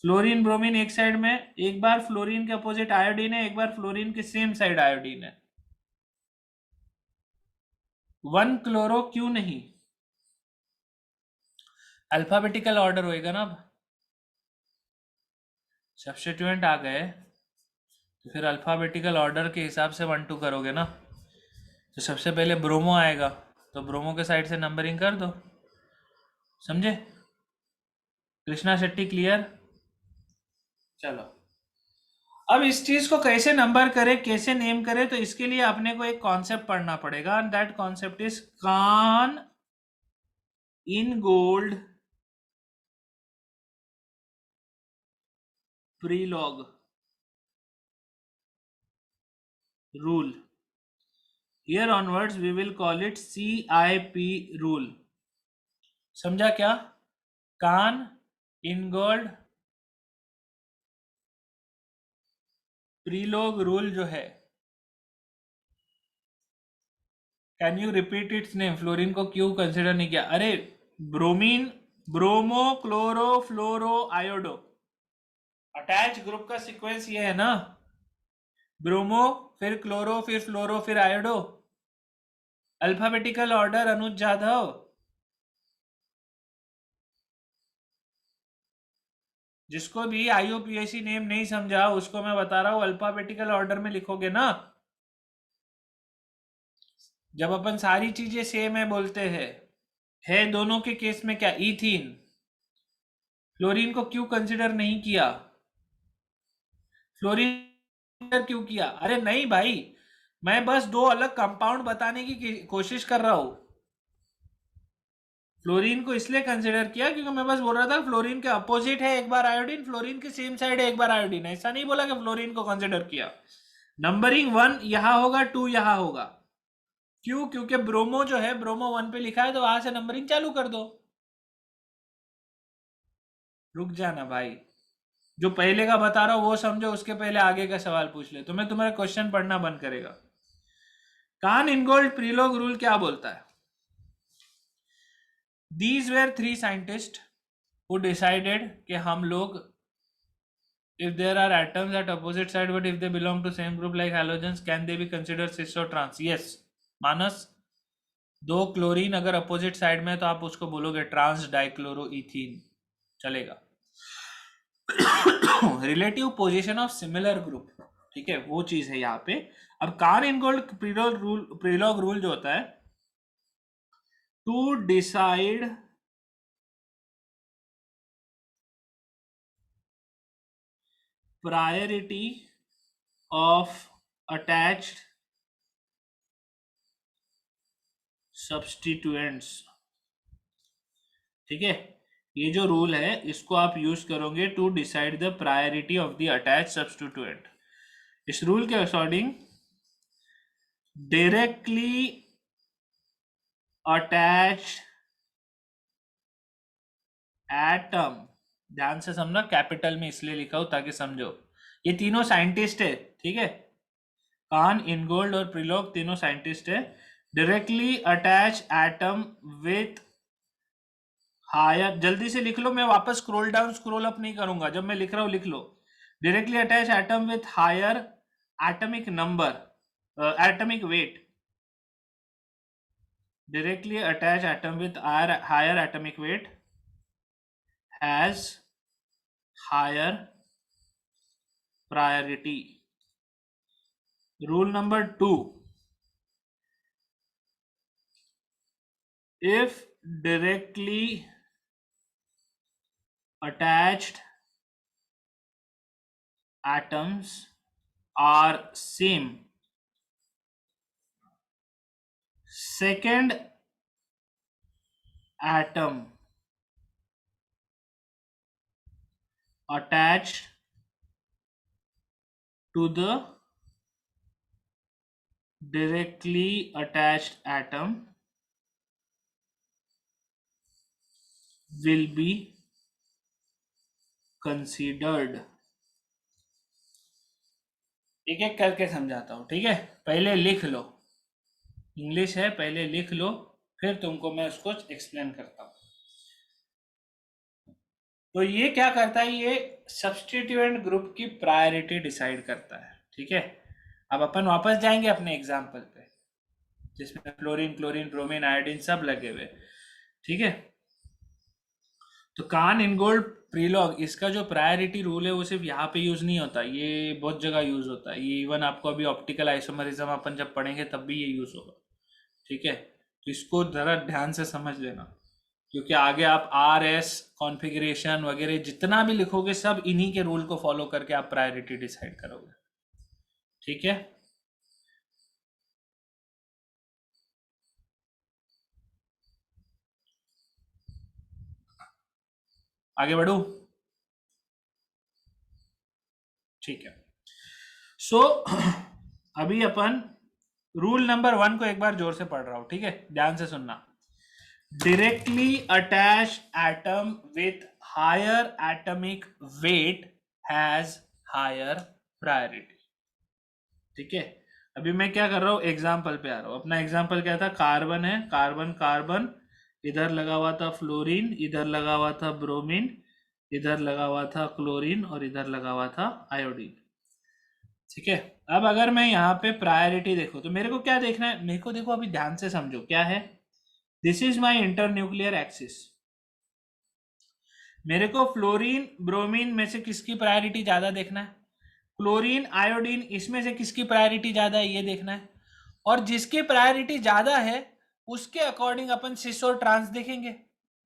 फ्लोरीन ब्रोमीन एक साइड में, एक बार फ्लोरीन के अपोजिट आयोडीन है, एक बार फ्लोरीन के सेम साइड आयोडीन है। 1 क्लोरो क्यों नहीं? अल्फाबेटिकल ऑर्डर होएगा ना। अब सब्स्टिट्यूएंट आ गए तो फिर अल्फाबेटिकल ऑर्डर के हिसाब से 1 2 करोगे ना। तो सबसे पहले ब्रोमो आएगा, तो ब्रोमो के साइड से नंबरिंग कर दो। समझे? कृष्णा शेट्टी क्लियर? चलो, अब इस चीज को कैसे नंबर करे, कैसे नेम करे, तो इसके लिए अपने को एक कॉन्सेप्ट पढ़ना पड़ेगा, and that concept is Cahn Ingold Prelog rule. Here onwards we will call it CIP rule. समझा क्या? Cahn Ingold Prelog rule जो है, can you repeat its name? Fluorine को क्यों कंसिडर नहीं किया? अरे bromine, bromo, chloro, fluoro, iodo, attach group का सीक्वेंस ये है ना। ब्रोमो, फिर क्लोरो, फिर फ्लोरो, फिर iodo. Alphabetical order Anuj Jadhav. जिसको भी IUPAC नेम नहीं समझा उसको मैं बता रहा हूं, अल्फाबेटिकल ऑर्डर में लिखोगे ना। जब अपन सारी चीजें सेम है बोलते हैं, है दोनों के केस में क्या? इथीन। फ्लोरीन को क्यों कंसिडर नहीं किया? फ्लोरीन क्यों किया? अरे नहीं भाई, मैं बस दो अलग कंपाउंड बताने की कोशिश कर रहा हूं। फ्लोरीन को इसलिए कंसिडर किया क्योंकि मैं बस बोल रहा था फ्लोरीन के अपोजिट है एक बार आयोडीन, फ्लोरीन के सेम साइड है एक बार आयोडीन। ऐसा नहीं बोला कि फ्लोरीन को कंसिडर किया। नंबरिंग 1 यहां होगा, 2 यहां होगा। क्यों? क्योंकि ब्रोमो जो है, ब्रोमो 1 पे लिखा है, तो वहां से नंबरिंग चालू कर दो। रुक जाना भाई, जो पहले का बता रहा हूं वो समझो, उसके पहले आगे का सवाल पूछ ले तो मैं तुम्हारा क्वेश्चन पढ़ना बंद करेगा। कान इनगोल्ड प्रीलॉग रूल क्या बोलता है? These were 3 scientists who decided कि हम लोग, if there are atoms at opposite side but if they belong to same group like halogens, can they be considered cis or trans? Yes. मानस, दो क्लोरीन अगर opposite side में है तो आप उसको बोलोगे ट्रांस डाइक्लोरोइथीन, चलेगा। Relative position of similar group, ठीक है, वो चीज है यहाँ पे। अब कान इनगोल्ड प्रीलॉग रूल जो होता है, to decide priority of attached substituents, ठीक है, ये जो रूल है इसको आप यूज करोगे to decide the priority of the attach substituent. इस रूल के अकॉर्डिंग डायरेक्टली अटैच एटम, ध्यान से समझना, कैपिटल में इसलिए लिखा हूं ताकि समझो, ये तीनों साइंटिस्ट है, ठीक है, कान, इनगोल्ड और प्रीलॉग तीनों साइंटिस्ट है। Directly attach atom with higher, जल्दी से लिख लो, मैं वापस स्क्रॉल डाउन स्क्रॉल अप नहीं करूंगा, जब मैं लिख रहा हूं लिख लो। Directly attach atom with higher atomic number, atomic weight, directly attach atom with higher atomic weight has higher priority. Rule number 2, if directly attached atoms are same, second atom attached to the directly attached atom will be considered। एक एक करके समझाता हूं, ठीक है, पहले लिख लो, English है, पहले लिख लो, फिर तुमको मैं उसको एक्सप्लेन करता हूं। तो ये क्या करता है, ये सब्स्टिट्यूएंट ग्रुप की प्रायोरिटी डिसाइड करता है। ठीक है, अब अपन वापस जाएंगे अपने एग्जाम्पल पे जिसमें फ्लोरीन, क्लोरीन, ब्रोमीन, आयोडीन सब लगे हुए। ठीक है, तो कान इनगोल्ड प्रीलॉग, इसका जो प्रायोरिटी रूल है वो सिर्फ यहाँ पे यूज नहीं होता, ये बहुत जगह यूज होता है। ये इवन आपको अभी ऑप्टिकल आइसोमरिज्म अपन जब पढ़ेंगे तब भी ये यूज होगा। ठीक है, तो इसको जरा ध्यान से समझ लेना, क्योंकि आगे आप आर एस कॉन्फ़िगरेशन वगैरह जितना भी लिखोगे सब इन्हीं के रूल को फॉलो करके आप प्रायोरिटी डिसाइड करोगे। ठीक है, आगे बढ़ू। ठीक है, सो अभी अपन रूल नंबर 1 को एक बार जोर से पढ़ रहा हूं। ठीक है, ध्यान से सुनना। Directly attached atom with higher atomic weight has higher priority। ठीक है, अभी मैं क्या कर रहा हूँ, एग्जाम्पल पे आ रहा हूँ। अपना एग्जाम्पल क्या था, कार्बन है, कार्बन कार्बन, इधर लगा हुआ था फ्लोरीन, इधर लगा हुआ था ब्रोमीन, इधर लगा हुआ था क्लोरीन और इधर लगा हुआ था आयोडीन। ठीक है, अब अगर मैं यहाँ पे प्रायोरिटी देखो तो मेरे को क्या देखना है, मेरे को देखो अभी ध्यान से समझो क्या है। This is my internuclear axis. मेरे को फ्लोरीन ब्रोमीन में से किसकी प्रायोरिटी ज्यादा देखना है, क्लोरीन आयोडीन इसमें से किसकी प्रायोरिटी ज्यादा है ये देखना है। और जिसकी प्रायोरिटी ज्यादा है उसके अकॉर्डिंग अपन सिस और ट्रांस देखेंगे।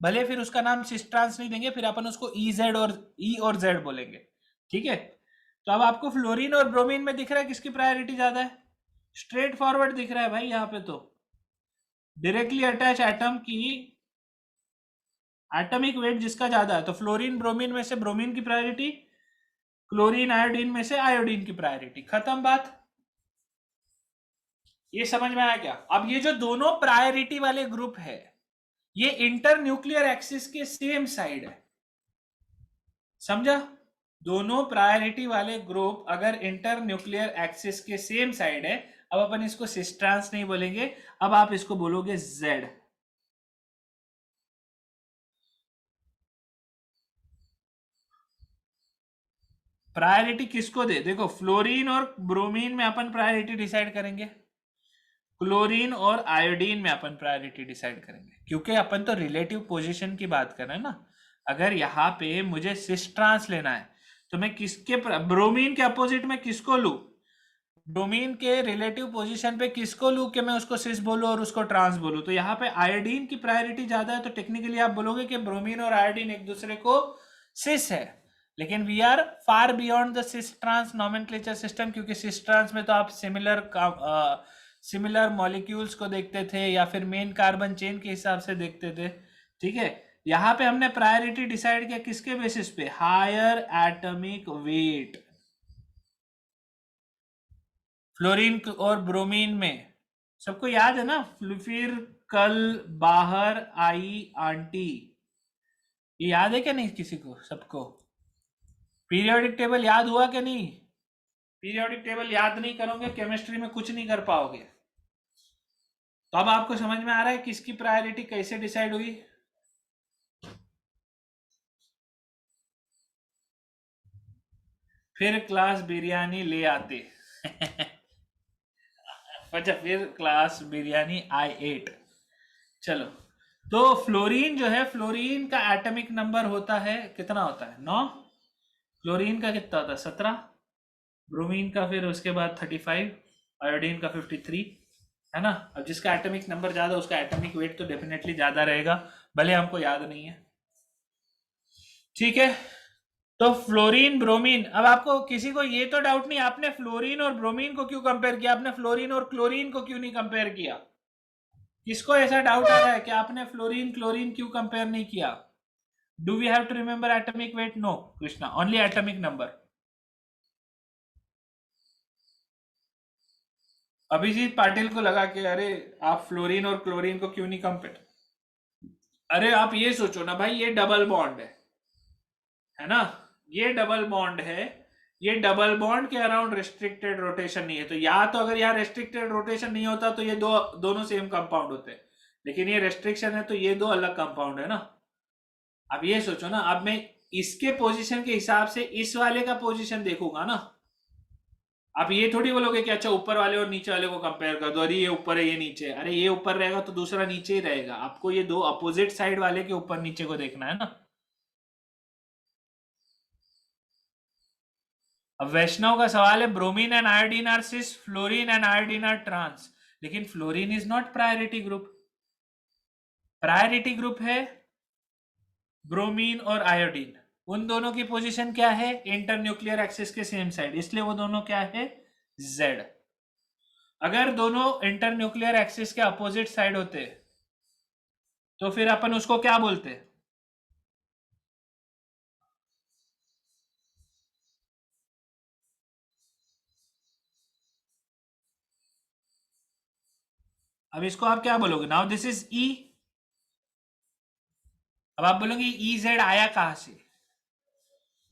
भले फिर उसका नाम सिस ट्रांस नहीं देंगे, फिर अपन उसको ई जेड और ई और जेड बोलेंगे। ठीक है, तो अब आपको फ्लोरीन और ब्रोमीन में दिख रहा है किसकी प्रायोरिटी ज्यादा है, स्ट्रेट फॉरवर्ड दिख रहा है भाई। यहाँ पे तो डायरेक्टली अटैच एटम की एटॉमिक वेट जिसका ज्यादा है, तो फ्लोरीन ब्रोमीन में से ब्रोमीन की प्रायोरिटी, क्लोरीन आयोडीन में से आयोडीन की प्रायोरिटी। खत्म बात, ये समझ में आया क्या। अब ये जो दोनों प्रायोरिटी वाले ग्रुप है ये इंटर न्यूक्लियर एक्सिस के सेम साइड है, समझा। दोनों प्रायोरिटी वाले ग्रुप अगर इंटर न्यूक्लियर एक्सिस के सेम साइड है, अब अपन इसको सिस ट्रांस नहीं बोलेंगे, अब आप इसको बोलोगे जेड। प्रायोरिटी किसको दे, देखो फ्लोरीन और ब्रोमीन में अपन प्रायोरिटी डिसाइड करेंगे, क्लोरीन और आयोडीन में अपन प्रायोरिटी डिसाइड करेंगे, क्योंकि अपन तो रिलेटिव पोजीशन की बात कर रहे हैं ना। अगर यहाँ पे मुझे सिस ट्रांस लेना है तो मैं किसके, ब्रोमीन के अपोजिट में किसको लू, ब्रोमीन के रिलेटिव पोजीशन पे किसको लू कि मैं उसको सिस बोलूं और उसको ट्रांस बोलूं। तो यहाँ पे आयोडीन की प्रायोरिटी ज्यादा है, तो टेक्निकली आप बोलोगे कि ब्रोमीन और आयोडीन एक दूसरे को सिस है। लेकिन we are far beyond the cis trans nomenclature system, क्योंकि सिस ट्रांस में तो आप सिमिलर मॉलिक्यूल्स को देखते थे या फिर मेन कार्बन चेन के हिसाब से देखते थे। ठीक है, यहाँ पे हमने प्रायोरिटी डिसाइड किया किसके बेसिस पे, हायर एटॉमिक वेट। फ्लोरीन और ब्रोमीन में सबको याद है ना, फिर कल बाहर आई आंटी, ये याद है क्या नहीं किसी को, सबको पीरियोडिक टेबल याद हुआ क्या नहीं। पीरियोडिक टेबल याद नहीं करोगे केमिस्ट्री में कुछ नहीं कर पाओगे। तो अब आपको समझ में आ रहा है किसकी प्रायोरिटी कैसे डिसाइड हुई। फिर क्लास बिरयानी ले आते अच्छा, फिर क्लास बिरयानी आई एट। चलो, तो फ्लोरीन जो है, फ्लोरीन का एटॉमिक नंबर होता है कितना, होता है 9। क्लोरीन का कितना होता है 17, ब्रोमीन का फिर उसके बाद 35, आयोडीन का 53, है ना। अब जिसका एटॉमिक नंबर ज्यादा उसका एटॉमिक वेट तो डेफिनेटली ज्यादा रहेगा, भले हमको याद नहीं है। ठीक है, तो फ्लोरीन ब्रोमीन, अब आपको किसी को ये तो डाउट नहीं आपने फ्लोरीन और ब्रोमीन को क्यों कंपेयर किया, आपने फ्लोरीन और क्लोरीन को क्यों नहीं कंपेयर किया। किसको ऐसा डाउट आ रहा है कि आपने फ्लोरीन क्लोरीन क्यों कंपेयर नहीं किया। Do we have to remember atomic weight, no Krishna, only atomic number. Abhijeet Patil को लगा कि अरे आप फ्लोरीन और क्लोरीन को क्यों नहीं कंपेयर। अरे आप ये सोचो ना भाई, ये डबल बॉन्ड है ना, ये डबल बॉन्ड है, ये डबल बॉन्ड के अराउंड रेस्ट्रिक्टेड रोटेशन नहीं है। तो या तो अगर यहाँ रेस्ट्रिक्टेड रोटेशन नहीं होता तो ये दोनों सेम कंपाउंड होते, लेकिन ये रेस्ट्रिक्शन है तो ये दो अलग कंपाउंड है ना। अब ये सोचो ना, अब मैं इसके पोजीशन के हिसाब से इस वाले का पोजीशन देखूंगा ना। आप ये थोड़ी बोलोगे कि अच्छा ऊपर वाले और नीचे वाले को कंपेयर कर दो, अरे ये ऊपर है ये नीचे है। अरे ये ऊपर रहेगा तो दूसरा नीचे ही रहेगा। आपको ये दो अपोजिट साइड वाले के ऊपर नीचे को देखना है ना। अब वैष्णव का सवाल है bromine and iodine are cis, fluorine and iodine are trans. लेकिन fluorine is not priority group. Priority group है ब्रोमीन और आयोडीन। उन दोनों की पोजीशन क्या है? इंटरन्यूक्लियर एक्सिस के सेम साइड, इसलिए वो दोनों क्या है? जेड। अगर दोनों इंटरन्यूक्लियर एक्सिस के अपोजिट साइड होते तो फिर अपन उसको क्या बोलते? अब इसको आप क्या बोलोगे? नाउ दिस इज ई। अब आप बोलोगे ई जेड आया कहां से?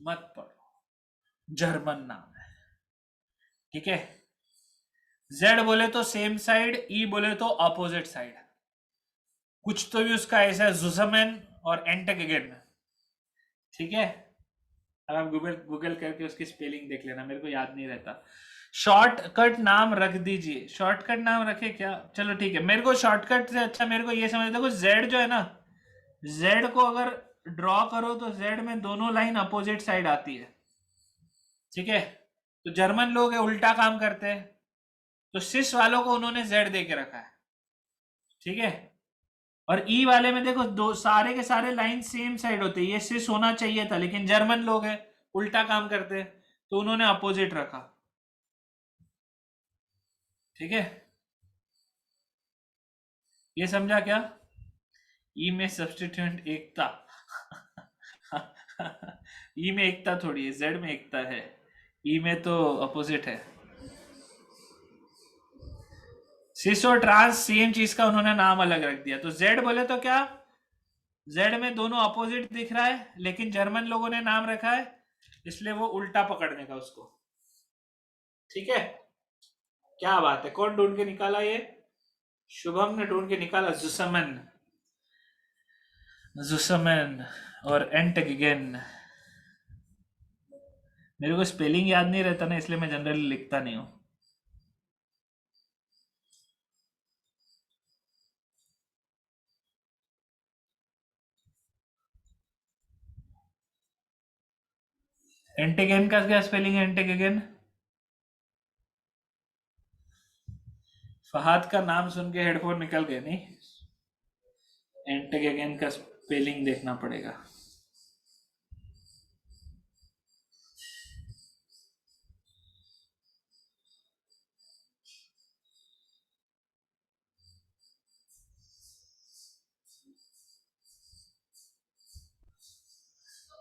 मत पढ़ो, जर्मन नाम है, ठीक है। जेड बोले तो सेम साइड, ई बोले तो अपोजिट साइड। कुछ तो भी उसका ऐसा है, जुसमेन और एंटगेगेन, ठीक है। अब आप गूगल गूगल करके उसकी स्पेलिंग देख लेना, मेरे को याद नहीं रहता। शॉर्टकट नाम रख दीजिए। शॉर्टकट नाम रखे क्या? चलो ठीक है, मेरे को शॉर्टकट से अच्छा मेरे को ये समझ, देखो जेड जो है ना, जेड को अगर ड्रॉ करो तो जेड में दोनों लाइन अपोजिट साइड आती है, ठीक है। तो जर्मन लोग है उल्टा काम करते हैं, तो सिस वालों को उन्होंने जेड दे के रखा है, ठीक है। और ई वाले में देखो दो सारे के सारे लाइन सेम साइड होते हैं, ये सिस होना चाहिए था, लेकिन जर्मन लोग है उल्टा काम करते हैं तो उन्होंने अपोजिट रखा, ठीक है। ये समझा क्या? ई में सब्स्टिट्यूएंट एकता ई में एकता थोड़ी है, जेड में एकता है, ई में तो अपोजिट है। सिस और ट्रांस सेम चीज का उन्होंने नाम अलग रख दिया। तो जेड बोले तो क्या, जेड में दोनों अपोजिट दिख रहा है, लेकिन जर्मन लोगों ने नाम रखा है इसलिए वो उल्टा पकड़ने का उसको, ठीक है। क्या बात है, कौन ढूंढ के निकाला ये? शुभम ने ढूंढ के निकाला, जुसमन, जुसमन और एंटगेगेन। मेरे को स्पेलिंग याद नहीं रहता ना, इसलिए मैं जनरली लिखता नहीं हूँ। एंटीगेन का क्या स्पेलिंग है? एंटीगेन। फहाद का नाम सुन के हेडफोन निकल गए नहीं? एंटीगेन का स्पेलिंग देखना पड़ेगा।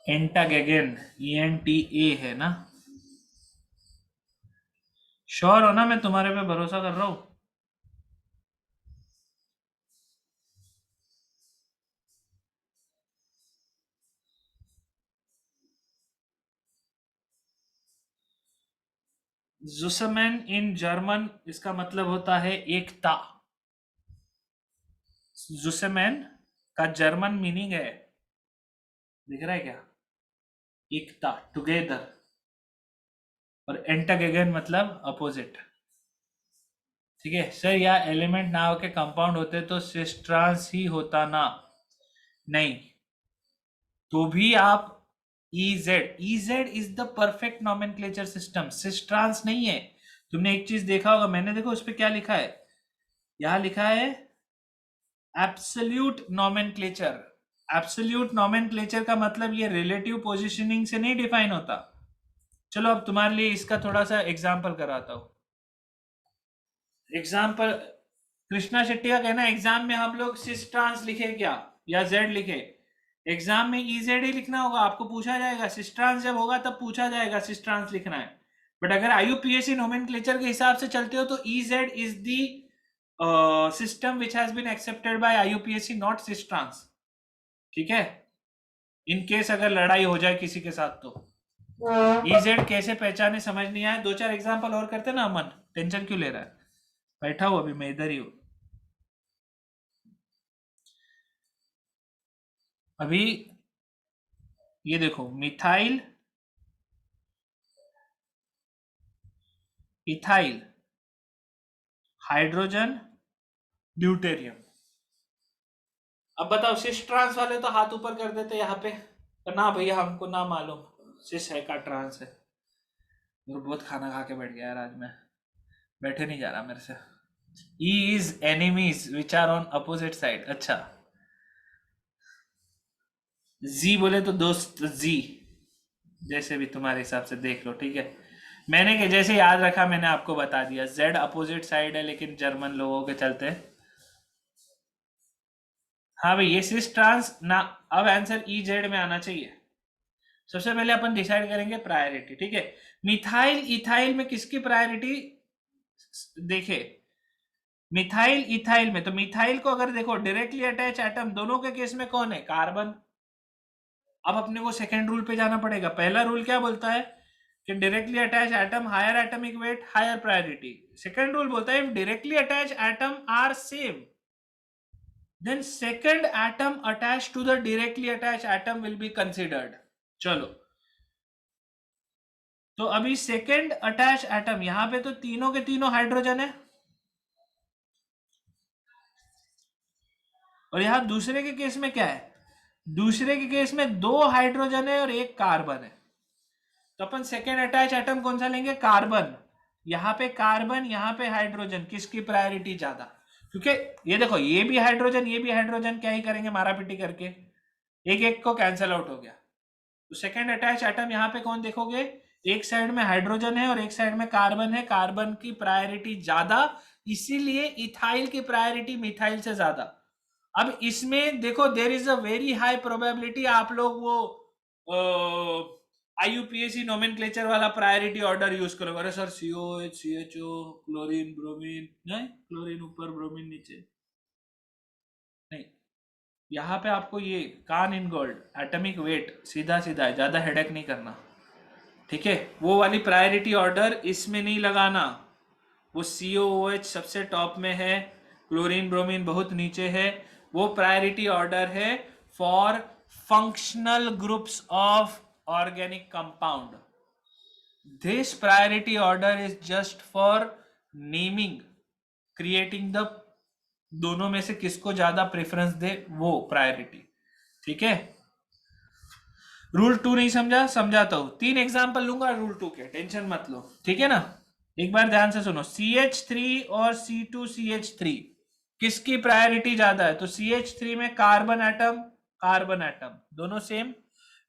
एंटागेगेन, ENTA है ना? श्योर हो ना? मैं तुम्हारे पे भरोसा कर रहा हूँ। जुसमैन इन जर्मन इसका मतलब होता है एकता। जुसमैन का जर्मन मीनिंग है, दिख रहा है क्या? एकता, टुगेदर। और एंटागेगन मतलब अपोजिट, ठीक है। सर या एलिमेंट ना होके कंपाउंड होते तो सिस ट्रांस ही होता ना? नहीं, तो भी आप EZ is the perfect nomenclature system, cis trans नहीं है। तुमने एक चीज देखा होगा, मैंने देखो उस पर क्या लिखा है, यहां लिखा है एब्सोल्यूट नॉमेनक्लेचर। एब्सोल्यूट नॉमेनक्लेचर का मतलब ये रिलेटिव पोजीशनिंग से नहीं डिफाइन होता। चलो अब तुम्हारे लिए इसका थोड़ा सा एग्जाम्पल कराता हूँ। एग्जाम्पल, कृष्णा शेट्टी का कहना है एग्जाम में हम लोग सिस ट्रांस लिखे क्या या जेड लिखे? एग्जाम में EZ ही लिखना होगा, आपको पूछा जाएगा सिस ट्रांस, जब होगा तब पूछा जाएगा सिस ट्रांस लिखना है। बट अगर IUPAC नोमेनक्लेचर के हिसाब से चलते हो तो EZ is the system which has been accepted by IUPAC, not cis trans, ठीक है। इन केस अगर लड़ाई हो जाए किसी के साथ तो EZ कैसे पहचाने समझ नहीं आया, दो चार एग्जाम्पल और करते ना। अमन टेंशन क्यों ले रहा है? बैठा हूं अभी मैं, इधर ही हूं अभी। ये देखो, मिथाइल, इथाइल, हाइड्रोजन, ड्यूटेरियम। अब बताओ, सिस ट्रांस वाले तो हाथ ऊपर कर देते यहाँ पे, तो ना भैया हमको ना मालूम, सिस है का ट्रांस है। और बहुत खाना खा के बैठ गया यार आज मैं, बैठे नहीं जा रहा मेरे से। E is enemies which are on opposite side. अच्छा, जी बोले तो दोस्त जी, जैसे भी तुम्हारे हिसाब से देख लो, ठीक है। मैंने कि जैसे याद रखा मैंने आपको बता दिया, जेड अपोजिट साइड है लेकिन जर्मन लोगों के चलते। हाँ भाई, ये सिस ट्रांस ना। अब आंसर ई जेड में आना चाहिए। सबसे पहले अपन डिसाइड करेंगे प्रायोरिटी, ठीक है। मिथाइल इथाइल में किसकी प्रायोरिटी? देखे, मिथाइल इथाइल में, तो मिथाइल को अगर देखो डायरेक्टली अटैच एटम दोनों के केस में कौन है? कार्बन। अब अपने को सेकेंड रूल पे जाना पड़ेगा। पहला रूल क्या बोलता है कि directly attach atom higher atomic weight higher priority. Second rule बोलता है if directly attach atom are same then second atom attached to the directly attached atom will be considered। चलो, तो अभी सेकेंड अटैच एटम, यहां पे तो तीनों के तीनों हाइड्रोजन है, और यहां दूसरे के केस में क्या है? दूसरे के केस में दो हाइड्रोजन है और एक कार्बन है। तो अपन सेकेंड अटैच एटम कौन सा लेंगे? कार्बन। यहाँ पे कार्बन, यहाँ पे हाइड्रोजन, किसकी प्रायोरिटी ज्यादा? क्योंकि ये देखो, ये भी हाइड्रोजन ये भी हाइड्रोजन, क्या ही करेंगे मारा पीटी करके, एक एक को कैंसिल आउट हो गया। तो सेकेंड अटैच एटम यहाँ पे कौन देखोगे? एक साइड में हाइड्रोजन है और एक साइड में कार्बन है, कार्बन की प्रायोरिटी ज्यादा, इसीलिए इथाइल की प्रायोरिटी मिथाइल से ज्यादा। अब इसमें देखो, there is a very high probability आप लोग वो आईयूपीएसी नोमेनक्लेचर वाला प्रायोरिटी ऑर्डर यूज करोगे। अरे sir, COH, CHO, chlorine, bromine, नहीं क्लोरीन ऊपर ब्रोमीन नीचे, नहीं। यहाँ पे आपको ये कान इन गोल्ड, एटॉमिक वेट सीधा सीधा है, ज्यादा हेडेक नहीं करना, ठीक है। वो वाली प्रायोरिटी ऑर्डर इसमें नहीं लगाना। वो COOH सबसे टॉप में है, क्लोरीन ब्रोमीन बहुत नीचे है। वो प्रायोरिटी ऑर्डर है for functional groups of organic compound. This priority order is just for naming, creating the, दोनों में से किसको ज्यादा प्रेफरेंस दे वो प्रायोरिटी, ठीक है। रूल टू नहीं समझा? समझाता हूं, तीन एग्जांपल लूंगा रूल टू के, टेंशन मत लो, ठीक है ना। एक बार ध्यान से सुनो, CH3 और C2CH3 किसकी प्रायोरिटी ज्यादा है? तो CH3 में कार्बन एटम दोनों सेम।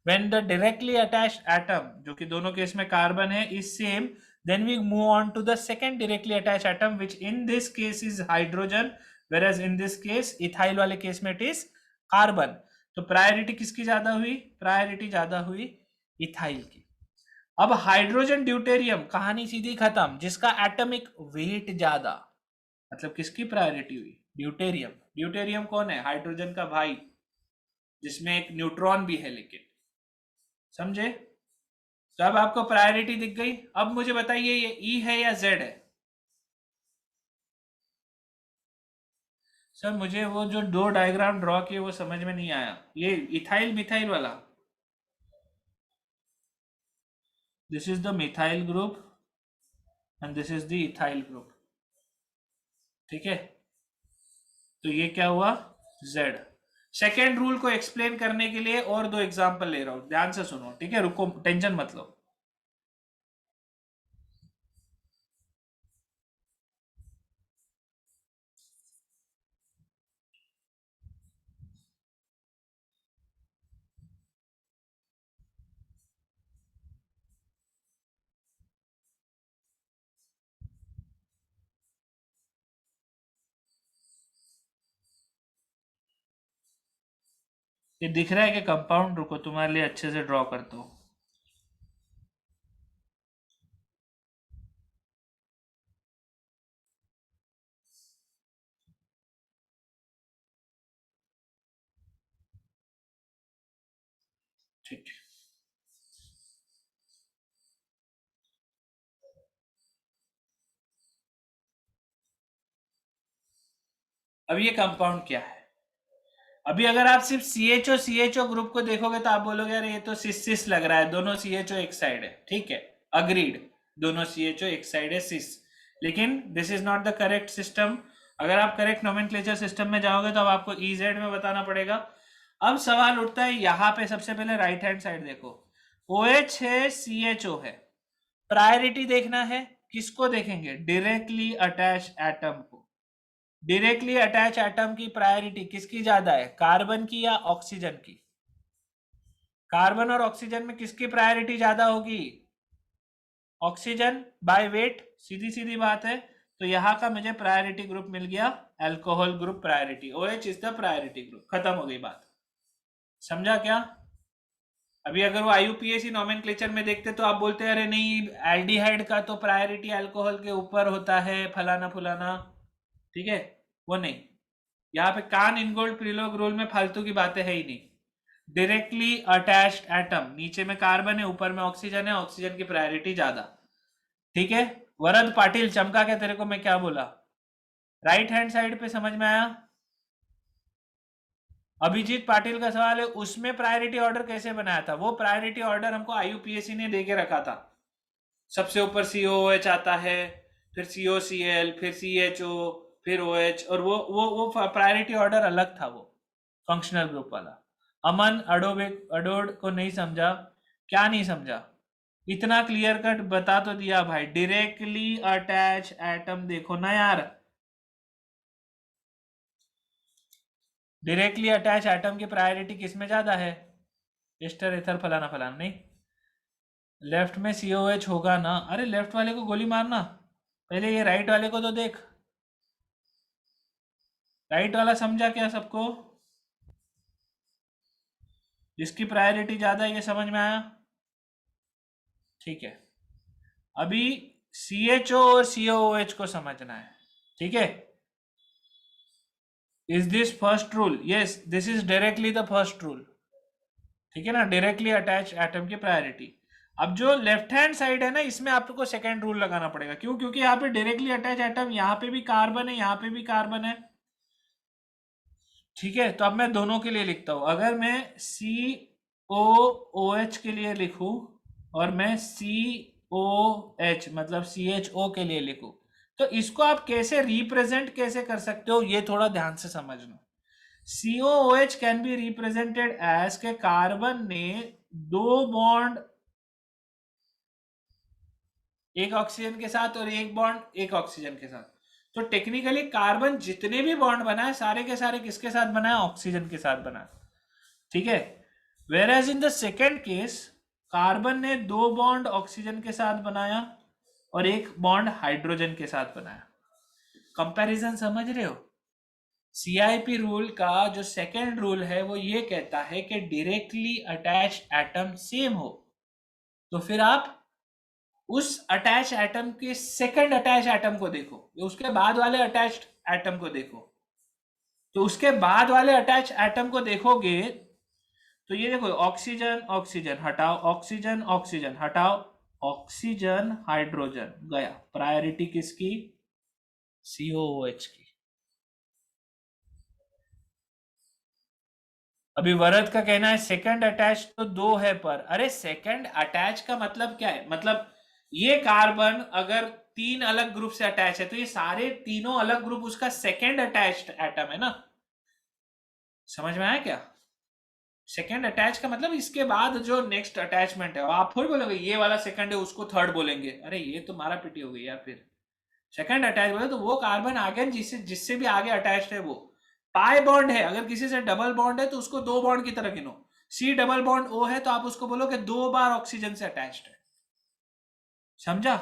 When the directly attached atom, जो कि दोनों केस में कार्बन है, is same, then we move on to the second directly attached atom which in this case is hydrogen, whereas in this case ethyl वाले case में it is carbon. तो priority किसकी ज्यादा हुई? प्रायोरिटी ज्यादा हुई इथाइल की। अब हाइड्रोजन ड्यूटेरियम, कहानी सीधी खत्म, जिसका एटॉमिक वेट ज्यादा, मतलब किसकी प्रायोरिटी हुई? ड्यूटेरियम। ड्यूटेरियम कौन है? हाइड्रोजन का भाई, जिसमें एक न्यूट्रॉन भी है लेकिन, समझे? तो अब आपको प्रायोरिटी दिख गई। अब मुझे बताइए, ये ई है या जेड है? सर मुझे वो जो दो डायग्राम ड्रॉ किए वो समझ में नहीं आया, ये इथाइल मिथाइल वाला। This is the methyl group and this is the ethyl group, ठीक है। तो ये क्या हुआ? Z। सेकेंड रूल को एक्सप्लेन करने के लिए और दो एग्जांपल ले रहा हूं, ध्यान से सुनो, ठीक है, रुको, टेंशन मत लो। ये दिख रहा है कि कंपाउंड? रुको, तुम्हारे लिए अच्छे से ड्रॉ करता हूं। ठीक है, अब ये कंपाउंड क्या है? अभी अगर आप सिर्फ CHO ग्रुप को देखोगे तो आप बोलोगे यार ये तो सिस सिस लग रहा है, दोनों CHO एक साइड है, ठीक है, अग्रीड, दोनों CHO एक साइड है सिस, लेकिन this is not the correct system. अगर आप करेक्ट नोमेनक्लेचर सिस्टम में जाओगे तो अब आपको EZ में बताना पड़ेगा। अब सवाल उठता है यहाँ पे, सबसे पहले राइट हैंड साइड देखो, OH है, CHO है, प्रायोरिटी देखना है, किसको देखेंगे, डायरेक्टली अटैच एटम को। डायरेक्टली अटैच एटम की प्रायोरिटी किसकी ज्यादा है, कार्बन की या ऑक्सीजन की? कार्बन और ऑक्सीजन में किसकी प्रायोरिटी ज्यादा होगी, ऑक्सीजन बाय वेट, सीधी सीधी बात है। तो यहाँ का मुझे प्रायोरिटी ग्रुप मिल गया, alcohol group priority, OH is the priority group, खत्म हो गई बात। समझा क्या? अभी अगर वो IUPAC नोमेनक्लेचर में देखते तो आप बोलते अरे नहीं एल्डिहाइड का तो प्रायोरिटी अल्कोहल के ऊपर होता है, फलाना फुलाना, ठीक है, वो नहीं। यहाँ पे कान इनगोल्ड प्रिलोग रूल में फालतू की बातें है ही नहीं। डायरेक्टली अटैच्ड एटम, नीचे में कार्बन है, ऊपर में ऑक्सीजन है, ऑक्सीजन की प्रायोरिटी ज्यादा, ठीक है। वरद पाटिल, चमका के तेरे को मैं क्या बोला, राइट हैंड साइड पे समझ में आया? अभिजीत पाटिल का सवाल है उसमें प्रायोरिटी ऑर्डर कैसे बनाया था, वो प्रायोरिटी ऑर्डर हमको IUPAC ने दे के रखा था। सबसे ऊपर COOH आता है, फिर COCl, फिर CHO, फिर OH, और वो प्रायोरिटी ऑर्डर अलग था, वो फंक्शनल ग्रुप वाला। अमन अडोड को नहीं समझा, क्या नहीं समझा? इतना क्लियर कट बता तो दिया भाई, डायरेक्टली अटैच एटम देखो ना यार, डायरेक्टली अटैच एटम की प्रायोरिटी किसमें ज्यादा है, एस्टर एथर फलाना फलाना, नहीं लेफ्ट में COH होगा ना, अरे लेफ्ट वाले को गोली मारना, पहले ये राइट वाले को तो देख, राइट वाला समझा क्या सबको, जिसकी प्रायोरिटी ज्यादा है, ये समझ में आया? ठीक है, अभी CHO और COOH को समझना है, ठीक है। Is this first rule, yes this is directly the first rule, ठीक है ना, डायरेक्टली अटैच एटम की प्रायोरिटी। अब जो लेफ्ट हैंड साइड है ना, इसमें आपको सेकेंड रूल लगाना पड़ेगा, क्यों? क्योंकि यहाँ पे डायरेक्टली अटैच एटम, यहाँ पे भी कार्बन है, यहाँ पे भी कार्बन है, ठीक है। तो अब मैं दोनों के लिए लिखता हूं, अगर मैं COOH के लिए लिखूं और मैं COH मतलब CHO के लिए लिखूं, तो इसको आप कैसे रिप्रेजेंट कैसे कर सकते हो, ये थोड़ा ध्यान से समझना। COOH can be represented as के कार्बन ने दो बॉन्ड, एक ऑक्सीजन के साथ और एक बॉन्ड एक ऑक्सीजन के साथ, तो टेक्निकली कार्बन जितने भी बॉन्ड बनाए सारे के सारे किसके साथ बनाए, ऑक्सीजन के साथ बनाए, ठीक है। Whereas in the second case, carbon ने दो बॉन्ड ऑक्सीजन के साथ बनाया और एक बॉन्ड हाइड्रोजन के साथ बनाया। कंपैरिजन समझ रहे हो? CIP रूल का जो सेकेंड रूल है वो ये कहता है कि डायरेक्टली अटैच्ड एटम सेम हो, तो फिर आप उस अटैच एटम के सेकंड अटैच एटम को देखो, उसके बाद वाले अटैच्ड एटम को देखो, तो उसके बाद वाले अटैच एटम को देखोगे तो ये देखो, ऑक्सीजन ऑक्सीजन हटाओ, ऑक्सीजन ऑक्सीजन हटाओ, ऑक्सीजन हाइड्रोजन गया, प्रायोरिटी किसकी, COOH की। अभी वरद का कहना है सेकंड अटैच तो दो है, पर अरे सेकंड अटैच का मतलब क्या है, मतलब ये कार्बन अगर तीन अलग ग्रुप से अटैच है तो ये सारे तीनों अलग ग्रुप उसका सेकंड अटैच्ड एटम है ना, समझ में आया क्या? सेकंड अटैच का मतलब इसके बाद जो नेक्स्ट अटैचमेंट है, आप थोड़ी बोलोगे ये वाला सेकंड है उसको थर्ड बोलेंगे, अरे ये तो मारा पिटी हो गई यार। फिर सेकंड अटैच बोले तो वो कार्बन आगे जिससे जिससे भी आगे अटैच्ड है वो पाई बॉन्ड है, अगर किसी से डबल बॉन्ड है तो उसको दो बॉन्ड की तरह गिनो, C डबल बॉन्ड O है तो आप उसको बोलो कि दो बार ऑक्सीजन से अटैच्ड है, समझा?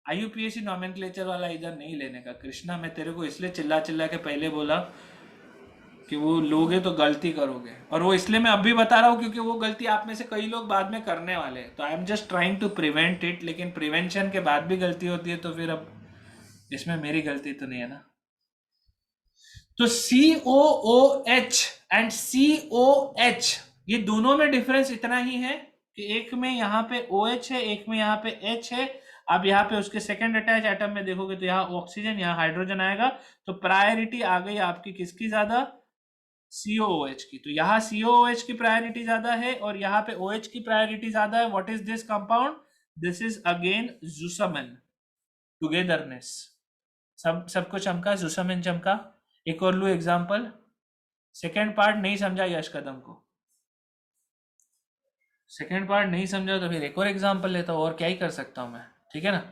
IUPAC नॉमेनक्लेचर वाला इधर नहीं लेने का कृष्णा, मैं तेरे को इसलिए चिल्ला चिल्ला के पहले बोला कि वो लोगे तो गलती करोगे, और वो इसलिए मैं अभी बता रहा हूँ क्योंकि वो गलती आप में से कई लोग बाद में करने वाले हैं, तो I am just trying to prevent it, लेकिन प्रिवेंशन के बाद भी गलती होती है तो फिर अब इसमें मेरी गलती तो नहीं है ना। तो COOH एंड COH ये दोनों में डिफरेंस इतना ही है कि एक में यहाँ पे OH है, एक में यहाँ पे H है। अब यहाँ पे उसके सेकंड अटैच एटम में देखोगे तो यहाँ ऑक्सीजन यहाँ हाइड्रोजन आएगा, तो प्रायोरिटी आ गई आपकी किसकी ज्यादा, COOH की, तो यहाँ COOH की प्रायोरिटी ज्यादा है और यहाँ पे OH की प्रायोरिटी ज्यादा है. What is this compound? This is again zusammen. Togetherness. सबको चमका, जुसामिन चमका. एक और लू एग्जांपल. सेकेंड पार्ट नहीं समझा यश कदम को. सेकेंड पार्ट नहीं समझा तो फिर एक और एग्जांपल लेता हूँ, और क्या ही कर सकता हूँ मैं. ठीक है ना.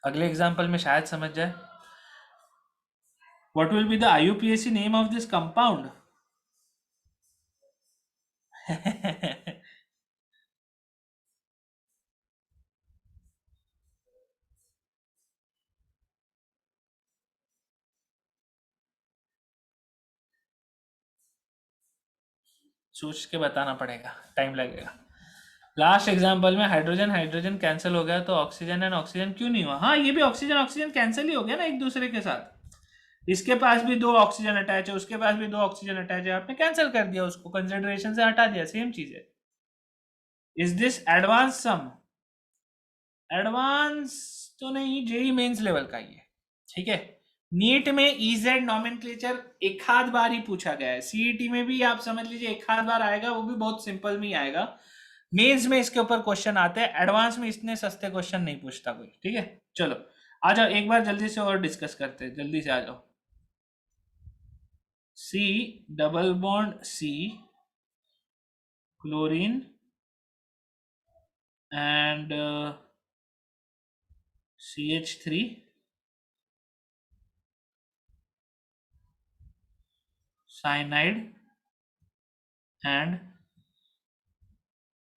अगले एग्जांपल में शायद समझ जाए. What will be the IUPAC name of this compound? सोच के बताना पड़ेगा, टाइम लगेगा. लास्ट एग्जांपल में हाइड्रोजन हाइड्रोजन कैंसिल हो गया, तो ऑक्सीजन एंड ऑक्सीजन क्यों नहीं हुआ? हाँ, ये भी ऑक्सीजन ऑक्सीजन कैंसिल ही हो गया ना एक दूसरे के साथ. इसके पास भी दो ऑक्सीजन अटैच है, उसके पास भी दो ऑक्सीजन अटैच है, आपने कैंसिल कर दिया, उसको कंसिडरेशन से हटा दिया. सेम चीज है. Is this advance sum? Advance तो नहीं, जेई मेंस लेवल का ही है. ठीक है. नीट में ईजेड नॉमेनक्लेचर एक आध बार ही पूछा गया है. सीईटी में भी आप समझ लीजिए एक आध बार आएगा, वो भी बहुत सिंपल में ही आएगा. मेंस में इसके ऊपर क्वेश्चन आते हैं, एडवांस में इतने सस्ते क्वेश्चन नहीं पूछता कोई. ठीक है. चलो आ जाओ एक बार जल्दी से और डिस्कस करते हैं, जल्दी से आ जाओ. C double bond C chlorine and CH3 cyanide and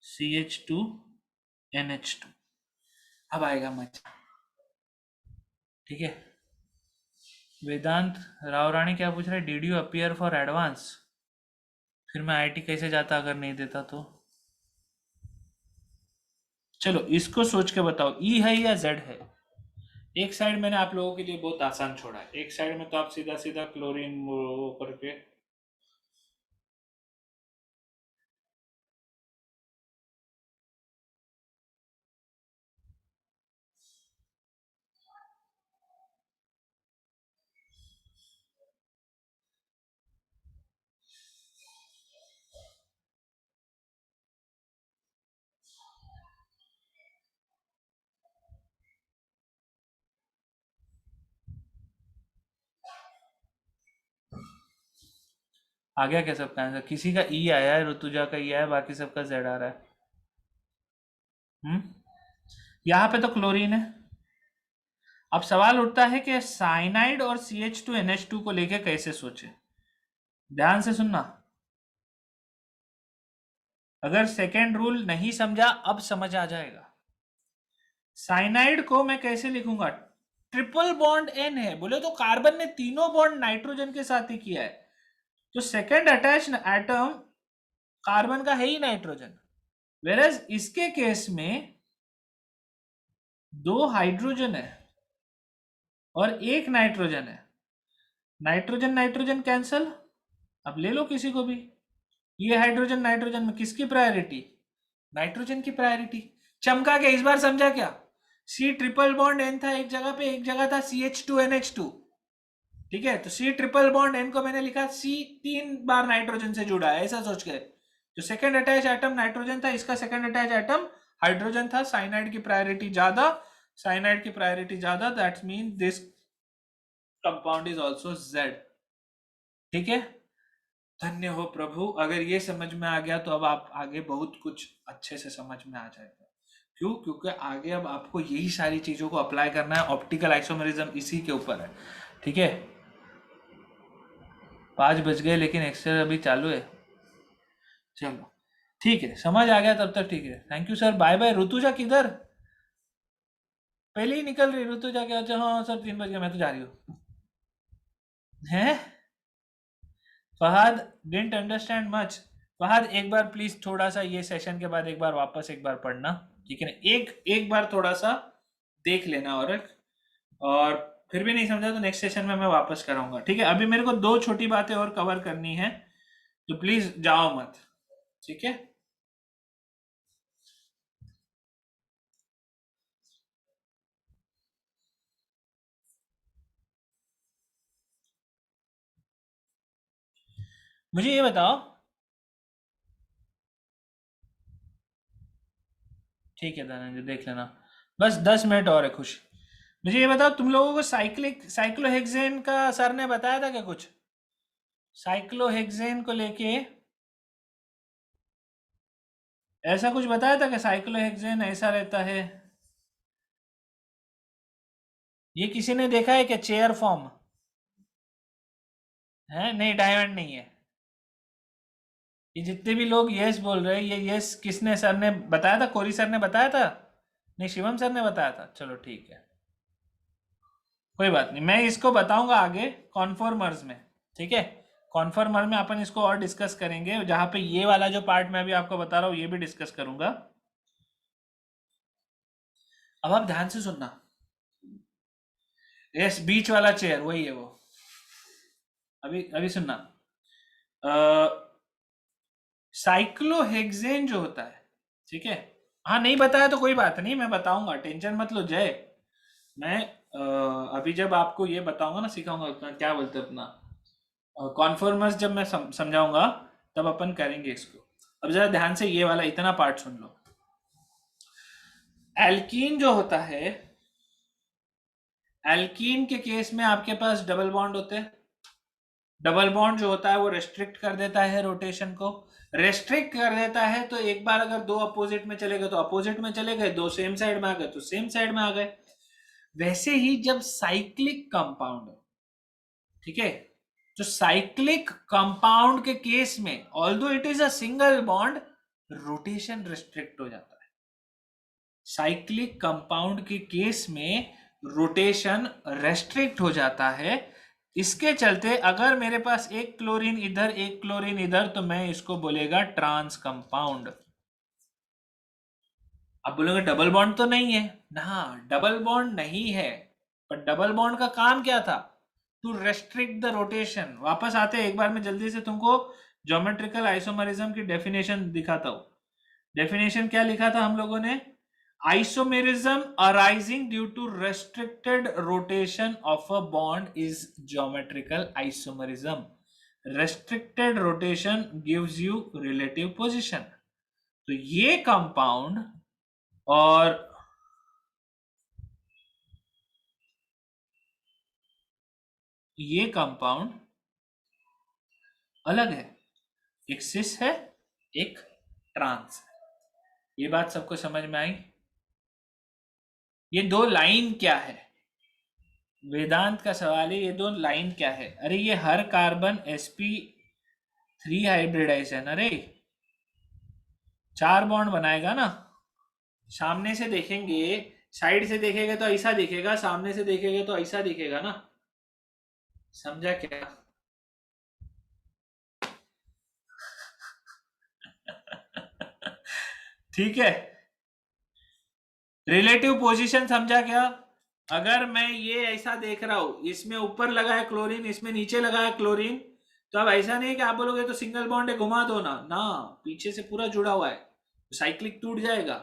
CH2 NH2. अब आएगा मजा. ठीक है. वेदांत राव रानी क्या पूछ रहे? Did you appear for advance? फिर मैं आईटी कैसे जाता अगर नहीं देता तो? चलो इसको सोच के बताओ, ई है या जेड है? एक साइड मैंने आप लोगों के लिए बहुत आसान छोड़ा है, एक साइड में तो आप सीधा सीधा क्लोरीन वो करके. आ गया क्या सबका आंसर? किसी का ई आया है, ऋतुजा का ई आया है, बाकी सबका जेड आ रहा है. हम्म. यहाँ पे तो क्लोरीन है. अब सवाल उठता है कि साइनाइड और CH2NH2 को लेके कैसे सोचे. ध्यान से सुनना. अगर सेकेंड रूल नहीं समझा, अब समझ आ जाएगा. साइनाइड को मैं कैसे लिखूंगा? ट्रिपल बॉन्ड N है, बोले तो कार्बन ने तीनों बॉन्ड नाइट्रोजन के साथ ही किया है, तो सेकेंड अटैच एटम कार्बन का है ही नाइट्रोजन. वेरएज इसके केस में दो हाइड्रोजन है और एक नाइट्रोजन है. Nitrogen nitrogen cancel. अब ले लो किसी को भी. ये हाइड्रोजन नाइट्रोजन में किसकी प्रायोरिटी? नाइट्रोजन की प्रायोरिटी. चमका के इस बार समझा क्या? C ट्रिपल बॉन्ड N था एक जगह पे, एक जगह था CH2NH2. ठीक है. तो C ट्रिपल बॉन्ड N को मैंने लिखा C तीन बार नाइट्रोजन से जुड़ा है, ऐसा सोच के. जो सेकंड अटैच एटम नाइट्रोजन था, इसका सेकंड अटैच एटम हाइड्रोजन था. साइनाइड की प्रायोरिटी ज्यादा, साइनाइड की प्रायोरिटी ज्यादा, that mean this compound is also Z. ठीक है. धन्य हो प्रभु. अगर ये समझ में आ गया तो अब आप आगे बहुत कुछ अच्छे से समझ में आ जाएगा. क्यों? क्योंकि आगे अब आपको यही सारी चीजों को अप्लाई करना है. ऑप्टिकल आइसोमेरिज्म इसी के ऊपर है. ठीक है. 5 बज गए लेकिन एक्सरे अभी चालू है. चलो ठीक है, समझ आ गया तब तक. ठीक है, thank you sir. Bye bye. Rutuja किधर? पहले ही निकल रही ऋतुजा. क्या? अच्छा हाँ सर 3 बज गए, मैं तो जा रही हूँ. हैं? Fahad didn't understand much. Fahad एक बार प्लीज थोड़ा सा ये सेशन के बाद एक बार वापस एक बार पढ़ना. ठीक है ना. एक एक बार थोड़ा सा देख लेना. और फिर भी नहीं समझा तो नेक्स्ट सेशन में मैं वापस कराऊंगा. ठीक है. अभी मेरे को दो छोटी बातें और कवर करनी है, तो प्लीज जाओ मत. ठीक है. मुझे ये बताओ, ठीक है धनंजय देख लेना, बस 10 मिनट और है खुश। मुझे ये बताओ, तुम लोगों को साइक्लोहेक्सेन का सर ने बताया था क्या कुछ? साइक्लोहेक्सेन को लेके ऐसा कुछ बताया था कि साइक्लोहेक्सेन ऐसा रहता है? ये किसी ने देखा है क्या चेयर फॉर्म? है नहीं, डायमंड नहीं है। ये जितने भी लोग यस बोल रहे हैं, ये यस किसने, सर ने बताया था? कोरी सर ने बताया था? नहीं, शिवम सर ने बताया था। चलो ठीक है, कोई बात नहीं, मैं इसको बताऊंगा आगे कॉन्फॉर्मर्स में। ठीक है, कॉन्फॉर्मर में अपन इसको और डिस्कस करेंगे, जहाँ पे ये वाला जो पार्ट मैं अभी आपको बता रहा हूँ ये भी डिस्कस करूंगा। अब आप ध्यान से सुनना। यस, बीच वाला चेयर वही है वो। अभी अभी सुनना। साइक्लोहेक्सेन जो होता है, ठीक है, हाँ नहीं बताया तो कोई बात नहीं, मैं बताऊंगा, टेंशन मत लो जय। मैं अभी जब आपको ये बताऊंगा ना, सिखाऊंगा अपना क्या बोलते हैं अपना कॉन्फॉर्मर्स, जब मैं समझाऊंगा तब अपन करेंगे इसको। अब जरा ध्यान से ये वाला इतना पार्ट सुन लो। एल्कीन जो होता है, एल्कीन के केस में आपके पास डबल बॉन्ड होते हैं। डबल बॉन्ड जो होता है वो रेस्ट्रिक्ट कर देता है रोटेशन को। रेस्ट्रिक्ट कर देता है तो एक बार अगर दो अपोजिट में चले गए तो अपोजिट में चले गए, दो सेम साइड में आ गए तो सेम साइड में आ गए। वैसे ही जब साइक्लिक कंपाउंड, ठीक है, जो साइक्लिक कंपाउंड के केस में although it is a single bond, rotation restrict हो जाता है। साइक्लिक कंपाउंड के केस में रोटेशन रेस्ट्रिक्ट हो जाता है। इसके चलते अगर मेरे पास एक क्लोरीन इधर एक क्लोरीन इधर, तो मैं इसको बोलेगा ट्रांस कंपाउंड। अब बोलोगे डबल बॉन्ड तो नहीं है ना, डबल बॉन्ड नहीं है, पर डबल बॉन्ड का काम क्या था? To restrict the rotation. वापस आते हैं एक बार, मैं जल्दी से तुमको ज्योमेट्रिकल आइसोमरिज्म की डेफिनेशन दिखाता हूं। डेफिनेशन क्या लिखा था हम लोगों ने? Isomerism arising due to restricted rotation of a bond is geometrical isomerism. Restricted rotation gives you relative position. तो ये कंपाउंड और ये कंपाउंड अलग है, एक सिस है, एक ट्रांस है। ये बात सबको समझ में आई? ये दो लाइन क्या है? वेदांत का सवाल है, ये दो लाइन क्या है? अरे ये हर कार्बन sp3 हाइब्रिडाइजेशन, अरे 4 बॉन्ड बनाएगा ना। सामने से देखेंगे, साइड से देखेगा तो ऐसा दिखेगा, सामने से देखेगा तो ऐसा दिखेगा ना। समझा क्या? ठीक है, रिलेटिव पोजीशन समझा क्या? अगर मैं ये ऐसा देख रहा हूं, इसमें ऊपर लगा है क्लोरीन, इसमें नीचे लगा है क्लोरीन, तो अब ऐसा नहीं है कि आप बोलोगे तो सिंगल बॉन्ड है घुमा दो ना ना, पीछे से पूरा जुड़ा हुआ है, साइक्लिक टूट जाएगा।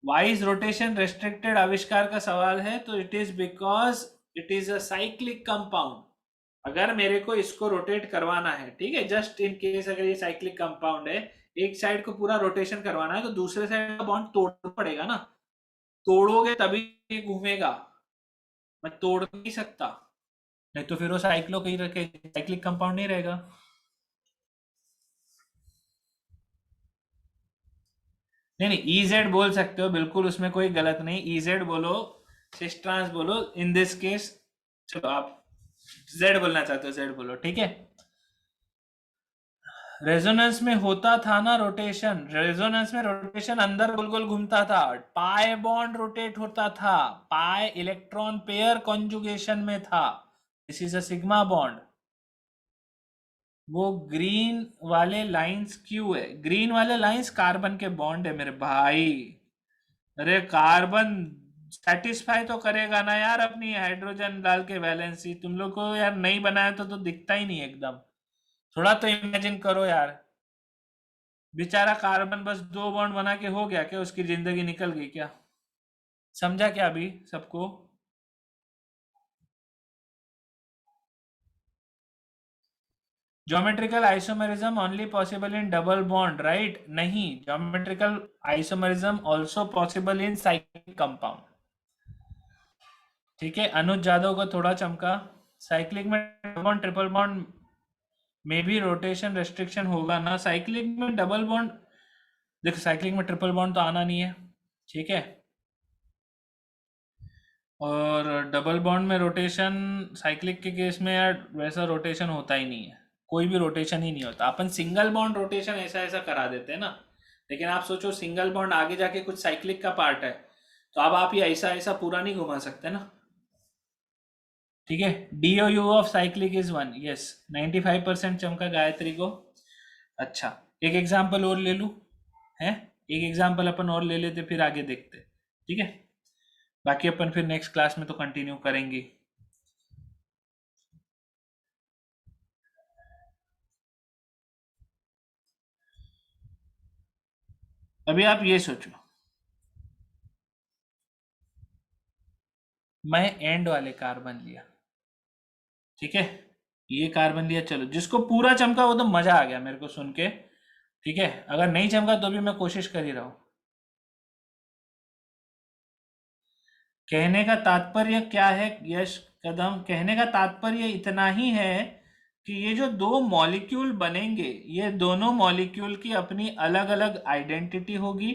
वाइज रोटेशन रेस्ट्रिक्टेड आविष्कार का सवाल है, तो it is because it is a cyclic compound. अगर मेरे को इसको रोटेट करवाना है, ठीक है, जस्ट इन केस अगर ये साइक्लिक कंपाउंड है, एक साइड को पूरा रोटेशन करवाना है, तो दूसरे साइड का बॉन्ड तोड़ना पड़ेगा ना। तोड़ोगे तभी ये घूमेगा, मैं तोड़ नहीं सकता, नहीं तो फिर वो साइक्लो कहीं रखे, साइक्लिक कंपाउंड नहीं रहेगा। नहीं नहीं, इजेड बोल सकते हो बिल्कुल, उसमें कोई गलत नहीं, इजेड बोलो, सिस ट्रांस बोलो, इन दिस केस। चलो आप जेड बोलना चाहते हो जेड बोलो, ठीक है। रेजोनेंस में होता था ना रोटेशन, रेजोनेंस में रोटेशन अंदर गोल गोल घूमता था, पाई बॉन्ड रोटेट होता था, पाई इलेक्ट्रॉन पेयर कॉन्जुगेशन में था, this is a sigma bond. वो ग्रीन वाले लाइंस क्यों है? ग्रीन वाले लाइंस कार्बन के बॉन्ड है मेरे भाई। अरे कार्बन सेटिस्फाई तो करेगा ना यार अपनी हाइड्रोजन डाल के वैलेंसी, तुम लोग को यार नहीं बनाया तो दिखता ही नहीं एकदम। थोड़ा तो इमेजिन करो यार, बेचारा कार्बन बस 2 बॉन्ड बना के हो गया क्या, उसकी जिंदगी निकल गई क्या? समझा क्या अभी सबको? Geometrical isomerism only possible in double bond, right? नहीं, geometrical isomerism also possible in cyclic compound. ठीक है, अनुज यादव को थोड़ा चमका। साइक्लिक में डबल बॉन्ड ट्रिपल बॉन्ड में भी रोटेशन रेस्ट्रिक्शन होगा ना। साइक्लिक में डबल बॉन्ड, देखो साइक्लिक में ट्रिपल बॉन्ड तो आना नहीं है, ठीक है। और डबल बॉन्ड में रोटेशन साइक्लिक के केस में यार वैसा रोटेशन होता ही नहीं है, कोई भी रोटेशन ही नहीं होता। अपन सिंगल बॉन्ड रोटेशन ऐसा ऐसा करा देते हैं ना, लेकिन आप सोचो सिंगल बॉन्ड आगे जाके कुछ साइक्लिक का पार्ट है, तो अब आप ये ऐसा ऐसा पूरा नहीं घुमा सकते ना। ठीक है, DOU of cyclic is 1, yes 95% चमका गायत्री को। अच्छा, एक एग्जाम्पल और ले लूँ है, एक एग्जाम्पल अपन और ले लेते फिर आगे देखते, ठीक है। बाकी अपन फिर नेक्स्ट क्लास में तो कंटिन्यू करेंगे। अभी आप ये सोचो, मैं एंड वाले कार्बन लिया, ठीक है, ये कार्बन लिया, चलो जिसको पूरा चमका वो तो मजा आ गया मेरे को सुन के, ठीक है। अगर नहीं चमका तो भी मैं कोशिश कर ही रहा हूं। कहने का तात्पर्य क्या है यश कदम? कहने का तात्पर्य इतना ही है कि ये जो दो मॉलिक्यूल बनेंगे, ये दोनों मॉलिक्यूल की अपनी अलग अलग आइडेंटिटी होगी।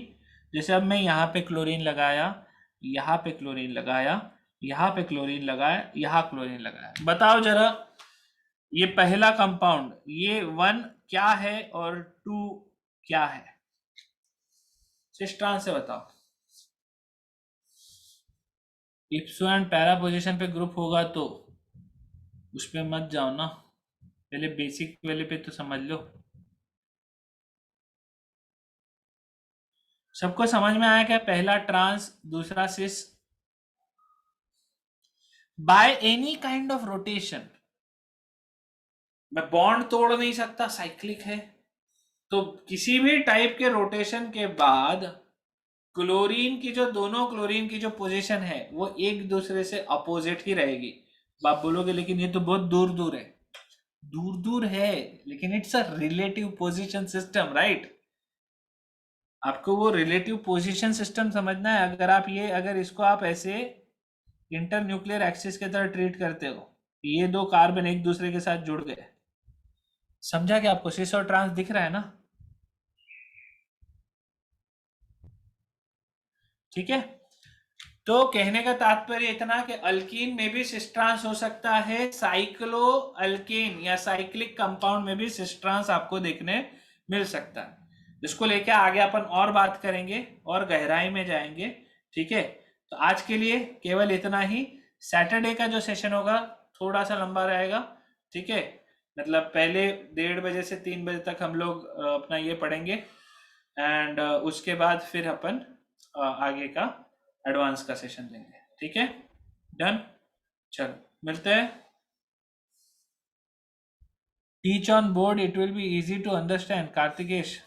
जैसे अब मैं यहाँ पे क्लोरीन लगाया, यहाँ पे क्लोरीन लगाया, यहाँ पे क्लोरीन लगाया, यहाँ क्लोरीन लगाया, बताओ जरा ये पहला कंपाउंड, ये 1 क्या है और 2 क्या है? सिस्ट्रान से बताओ। इप्सो एंड पैरा पोजीशन पे ग्रुप होगा तो उस पे मत जाओ ना, पहले बेसिक वाले पे तो समझ लो। सबको समझ में आया क्या? पहला ट्रांस, दूसरा cis. By any kind of rotation मैं बॉन्ड तोड़ नहीं सकता, साइक्लिक है तो किसी भी टाइप के रोटेशन के बाद क्लोरीन की जो, दोनों क्लोरीन की जो पोजीशन है वो एक दूसरे से अपोजिट ही रहेगी। आप बोलोगे लेकिन ये तो बहुत दूर दूर है, दूर दूर है लेकिन it's a relative position system, right? आपको वो रिलेटिव पोजीशन सिस्टम समझना है। अगर आप ये, अगर इसको आप ऐसे इंटर न्यूक्लियर एक्सिस के तरह ट्रीट करते हो, ये दो कार्बन एक दूसरे के साथ जुड़ गए, समझा कि आपको सिस और ट्रांस दिख रहा है ना? ठीक है, तो कहने का तात्पर्य इतना कि अल्कीन में भी सिस ट्रांस हो सकता है, साइक्लो अल्केन या साइक्लिक कंपाउंड में भी सिस ट्रांस आपको देखने मिल सकता है। इसको लेके आगे अपन और बात करेंगे और गहराई में जाएंगे, ठीक है। तो आज के लिए केवल इतना ही। सैटरडे का जो सेशन होगा थोड़ा सा लंबा रहेगा, ठीक है। मतलब पहले 1:30 से 3 बजे तक हम लोग अपना ये पढ़ेंगे, एंड उसके बाद फिर अपन आगे का एडवांस का सेशन लेंगे, ठीक है। डन, चलो मिलते हैं। Teach on board, it will be easy to understand, Kartikesh.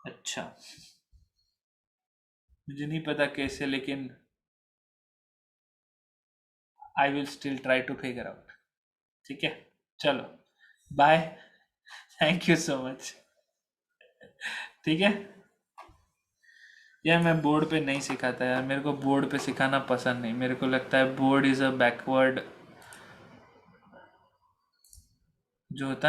अच्छा, मुझे नहीं पता कैसे, लेकिन I will still try to figure out, ठीक है। चलो bye, thank you so much, ठीक है। यार मैं बोर्ड पे नहीं सिखाता यार, मेरे को बोर्ड पे सिखाना पसंद नहीं, मेरे को लगता है बोर्ड इज अ बैकवर्ड जो होता है